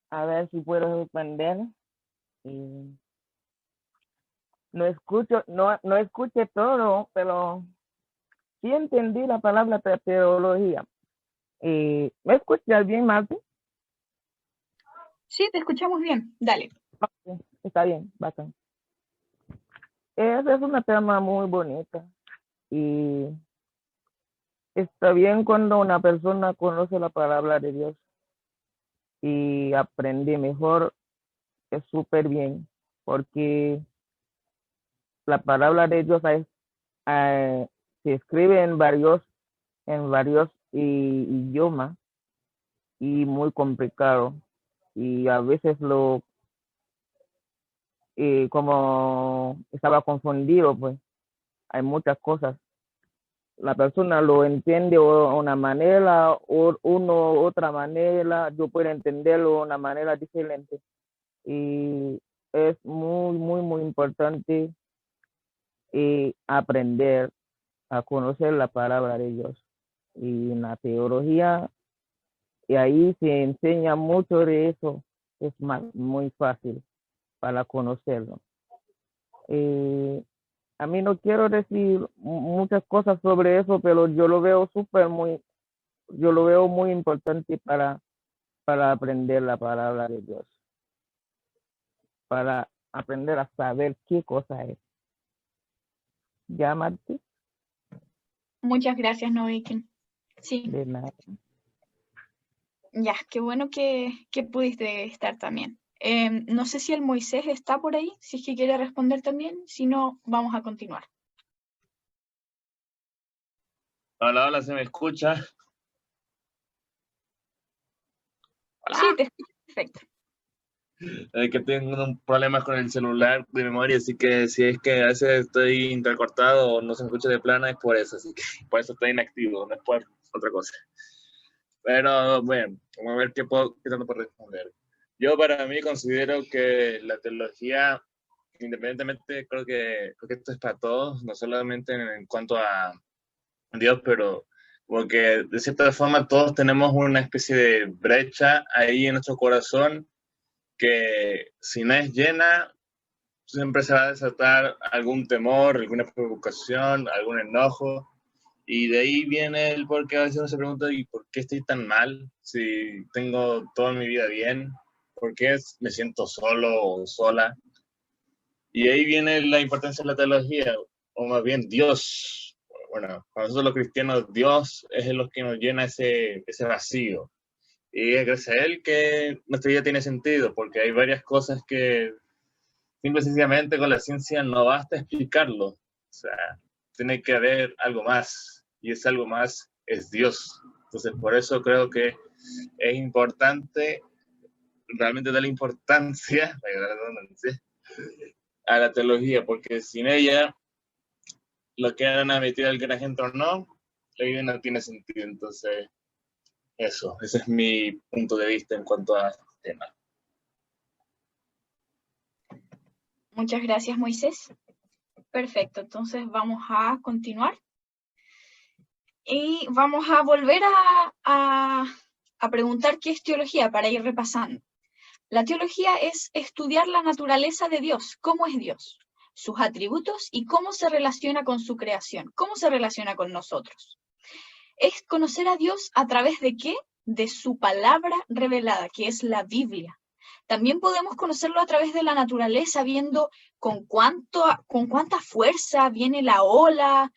A ver si puedo responder. No escuché todo, pero sí entendí la palabra teología. ¿Me escuchas bien, Martín? Sí, te escuchamos bien. Dale. Okay, está bien, bastante. Esa es una tema muy bonita y está bien cuando una persona conoce la palabra de Dios y aprende mejor, es súper bien, porque la palabra de Dios se escribe en varios idiomas y muy complicado, y a veces como estaba confundido, pues hay muchas cosas. La persona lo entiende de una manera, o otra manera, yo puedo entenderlo de una manera diferente. Y es muy, muy, muy importante aprender a conocer la palabra de Dios. Y en la teología, y ahí se enseña mucho de eso, es muy fácil para conocerlo. A mí no quiero decir muchas cosas sobre eso, pero yo lo veo muy importante para aprender la palabra de Dios, para aprender a saber qué cosa es. ¿Ya, Martí? Muchas gracias, Noveken. Sí. De nada. Ya, qué bueno que pudiste estar también. No sé si el Moisés está por ahí, si es que quiere responder también, si no, vamos a continuar. Hola, hola, ¿se me escucha? Hola. Sí, te escucho perfecto. Que tengo un problema con el celular de memoria, así que si es que a veces estoy intercortado o no se escucha de plano, es por eso, así que por eso estoy inactivo, no es por otra cosa. Pero bueno, vamos a ver qué tanto puedo responder. Yo para mí considero que la teología, independientemente, creo que esto es para todos, no solamente en cuanto a Dios, pero porque de cierta forma todos tenemos una especie de brecha ahí en nuestro corazón que si no es llena, siempre se va a desatar algún temor, alguna preocupación, algún enojo. Y de ahí viene el por qué a veces uno se pregunta, ¿y por qué estoy tan mal? Si tengo toda mi vida bien, ¿por qué me siento solo o sola? Y ahí viene la importancia de la teología, o más bien Dios. Bueno, para nosotros los cristianos, Dios es lo que nos llena ese vacío. Y es gracias a Él que nuestra vida tiene sentido, porque hay varias cosas que simple y sencillamente con la ciencia no basta explicarlo. O sea, tiene que haber algo más, y ese algo más es Dios. Entonces, por eso creo que es importante realmente darle importancia, a la teología, porque sin ella, lo que han admitido el que la gente o no, la vida no tiene sentido. Entonces, ese es mi punto de vista en cuanto a este tema. Muchas gracias, Moisés. Perfecto, entonces vamos a continuar. Y vamos a volver a preguntar qué es teología para ir repasando. La teología es estudiar la naturaleza de Dios, cómo es Dios, sus atributos y cómo se relaciona con su creación, cómo se relaciona con nosotros. Es conocer a Dios a través de ¿qué? De su palabra revelada, que es la Biblia. También podemos conocerlo a través de la naturaleza, viendo con cuánta fuerza viene la ola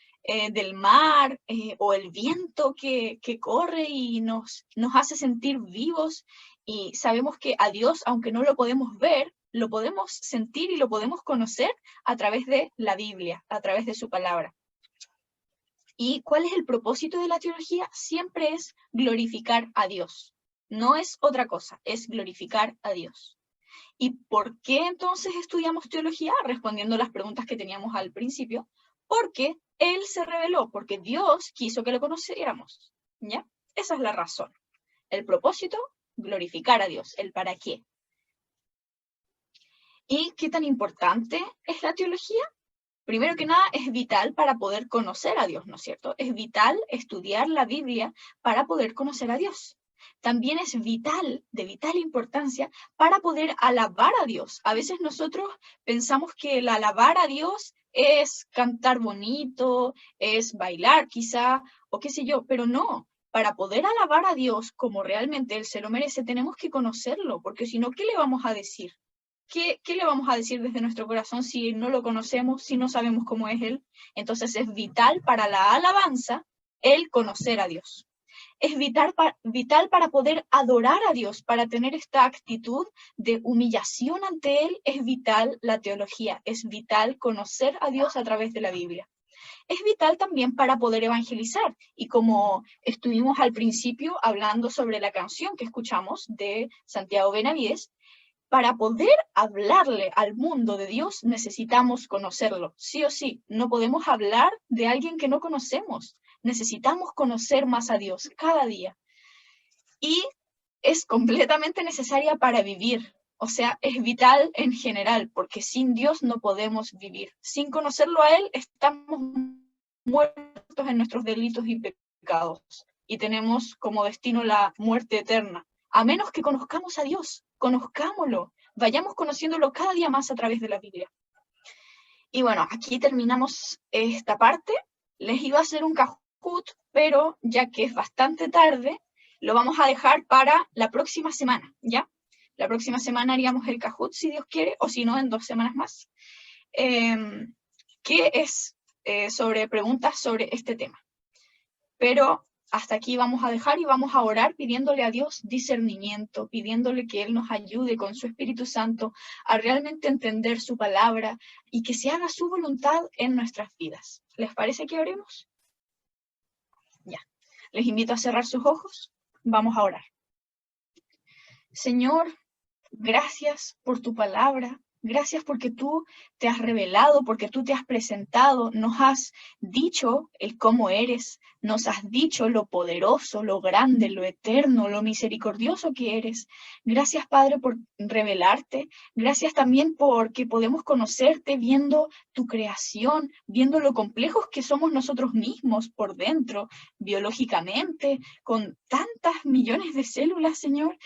del mar o el viento que corre y nos hace sentir vivos. Y sabemos que a Dios, aunque no lo podemos ver, lo podemos sentir y lo podemos conocer a través de la Biblia, a través de su palabra. ¿Y cuál es el propósito de la teología? Siempre es glorificar a Dios. No es otra cosa, es glorificar a Dios. ¿Y por qué entonces estudiamos teología? Respondiendo las preguntas que teníamos al principio. Porque Él se reveló, porque Dios quiso que lo conociéramos. ¿Ya? Esa es la razón. El propósito, glorificar a Dios. El para qué. ¿Y qué tan importante es la teología? Primero que nada, es vital para poder conocer a Dios, ¿no es cierto? Es vital estudiar la Biblia para poder conocer a Dios. También es vital, de vital importancia, para poder alabar a Dios. A veces nosotros pensamos que el alabar a Dios es cantar bonito, es bailar quizá, o qué sé yo, pero no. Para poder alabar a Dios como realmente Él se lo merece, tenemos que conocerlo, porque si no, ¿qué le vamos a decir? ¿Qué le vamos a decir desde nuestro corazón si no lo conocemos, si no sabemos cómo es Él? Entonces es vital para la alabanza el conocer a Dios. Es vital para poder adorar a Dios, para tener esta actitud de humillación ante Él, es vital la teología, es vital conocer a Dios a través de la Biblia. Es vital también para poder evangelizar, y como estuvimos al principio hablando sobre la canción que escuchamos de Santiago Benavides, para poder hablarle al mundo de Dios necesitamos conocerlo, sí o sí. No podemos hablar de alguien que no conocemos. Necesitamos conocer más a Dios cada día. Y es completamente necesaria para vivir. O sea, es vital en general, porque sin Dios no podemos vivir. Sin conocerlo a Él, estamos muertos en nuestros delitos y pecados. Y tenemos como destino la muerte eterna. A menos que conozcamos a Dios, conozcámoslo, vayamos conociéndolo cada día más a través de la Biblia. Y bueno, aquí terminamos esta parte. Les iba a hacer un Kahoot, pero ya que es bastante tarde, lo vamos a dejar para la próxima semana, ¿ya? La próxima semana haríamos el Kahoot, si Dios quiere, o si no, en 2 semanas más. Que es sobre preguntas sobre este tema. Pero hasta aquí vamos a dejar y vamos a orar pidiéndole a Dios discernimiento, pidiéndole que Él nos ayude con su Espíritu Santo a realmente entender su palabra y que se haga su voluntad en nuestras vidas. ¿Les parece que oremos? Ya. Les invito a cerrar sus ojos. Vamos a orar. Señor, gracias por tu palabra. Gracias porque tú te has revelado, porque tú te has presentado, nos has dicho el cómo eres, nos has dicho lo poderoso, lo grande, lo eterno, lo misericordioso que eres. Gracias, Padre, por revelarte. Gracias también porque podemos conocerte viendo tu creación, viendo lo complejos que somos nosotros mismos por dentro, biológicamente, con tantas millones de células, Señor.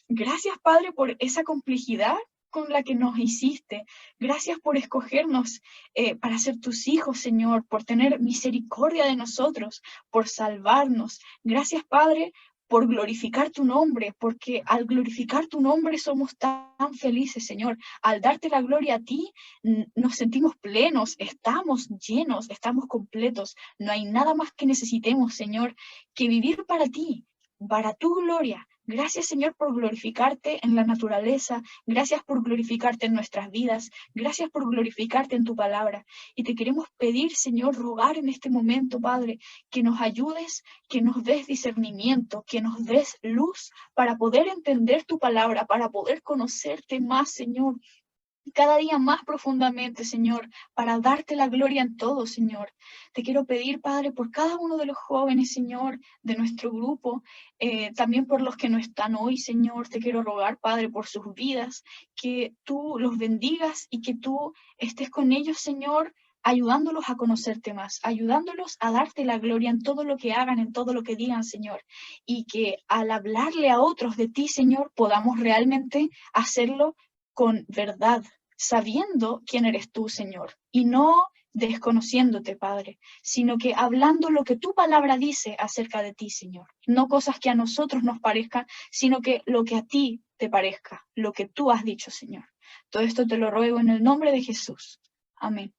Gracias, Padre, por esa complejidad con la que nos hiciste. Gracias por escogernos para ser tus hijos, Señor, por tener misericordia de nosotros, por salvarnos. Gracias, Padre, por glorificar tu nombre, porque al glorificar tu nombre somos tan felices, Señor. Al darte la gloria a ti, nos sentimos plenos, estamos llenos, estamos completos. No hay nada más que necesitemos, Señor, que vivir para ti, para tu gloria. Gracias, Señor, por glorificarte en la naturaleza. Gracias por glorificarte en nuestras vidas. Gracias por glorificarte en tu palabra. Y te queremos pedir, Señor, rogar en este momento, Padre, que nos ayudes, que nos des discernimiento, que nos des luz para poder entender tu palabra, para poder conocerte más, Señor. cada día más profundamente, Señor, para darte la gloria en todo, Señor. Te quiero pedir, Padre, por cada uno de los jóvenes, Señor, de nuestro grupo, también por los que no están hoy, Señor. Te quiero rogar, Padre, por sus vidas, que tú los bendigas y que tú estés con ellos, Señor, ayudándolos a conocerte más, ayudándolos a darte la gloria en todo lo que hagan, en todo lo que digan, Señor. Y que al hablarle a otros de ti, Señor, podamos realmente hacerlo con verdad, sabiendo quién eres tú, Señor, y no desconociéndote, Padre, sino que hablando lo que tu palabra dice acerca de ti, Señor. No cosas que a nosotros nos parezcan, sino que lo que a ti te parezca, lo que tú has dicho, Señor. Todo esto te lo ruego en el nombre de Jesús. Amén.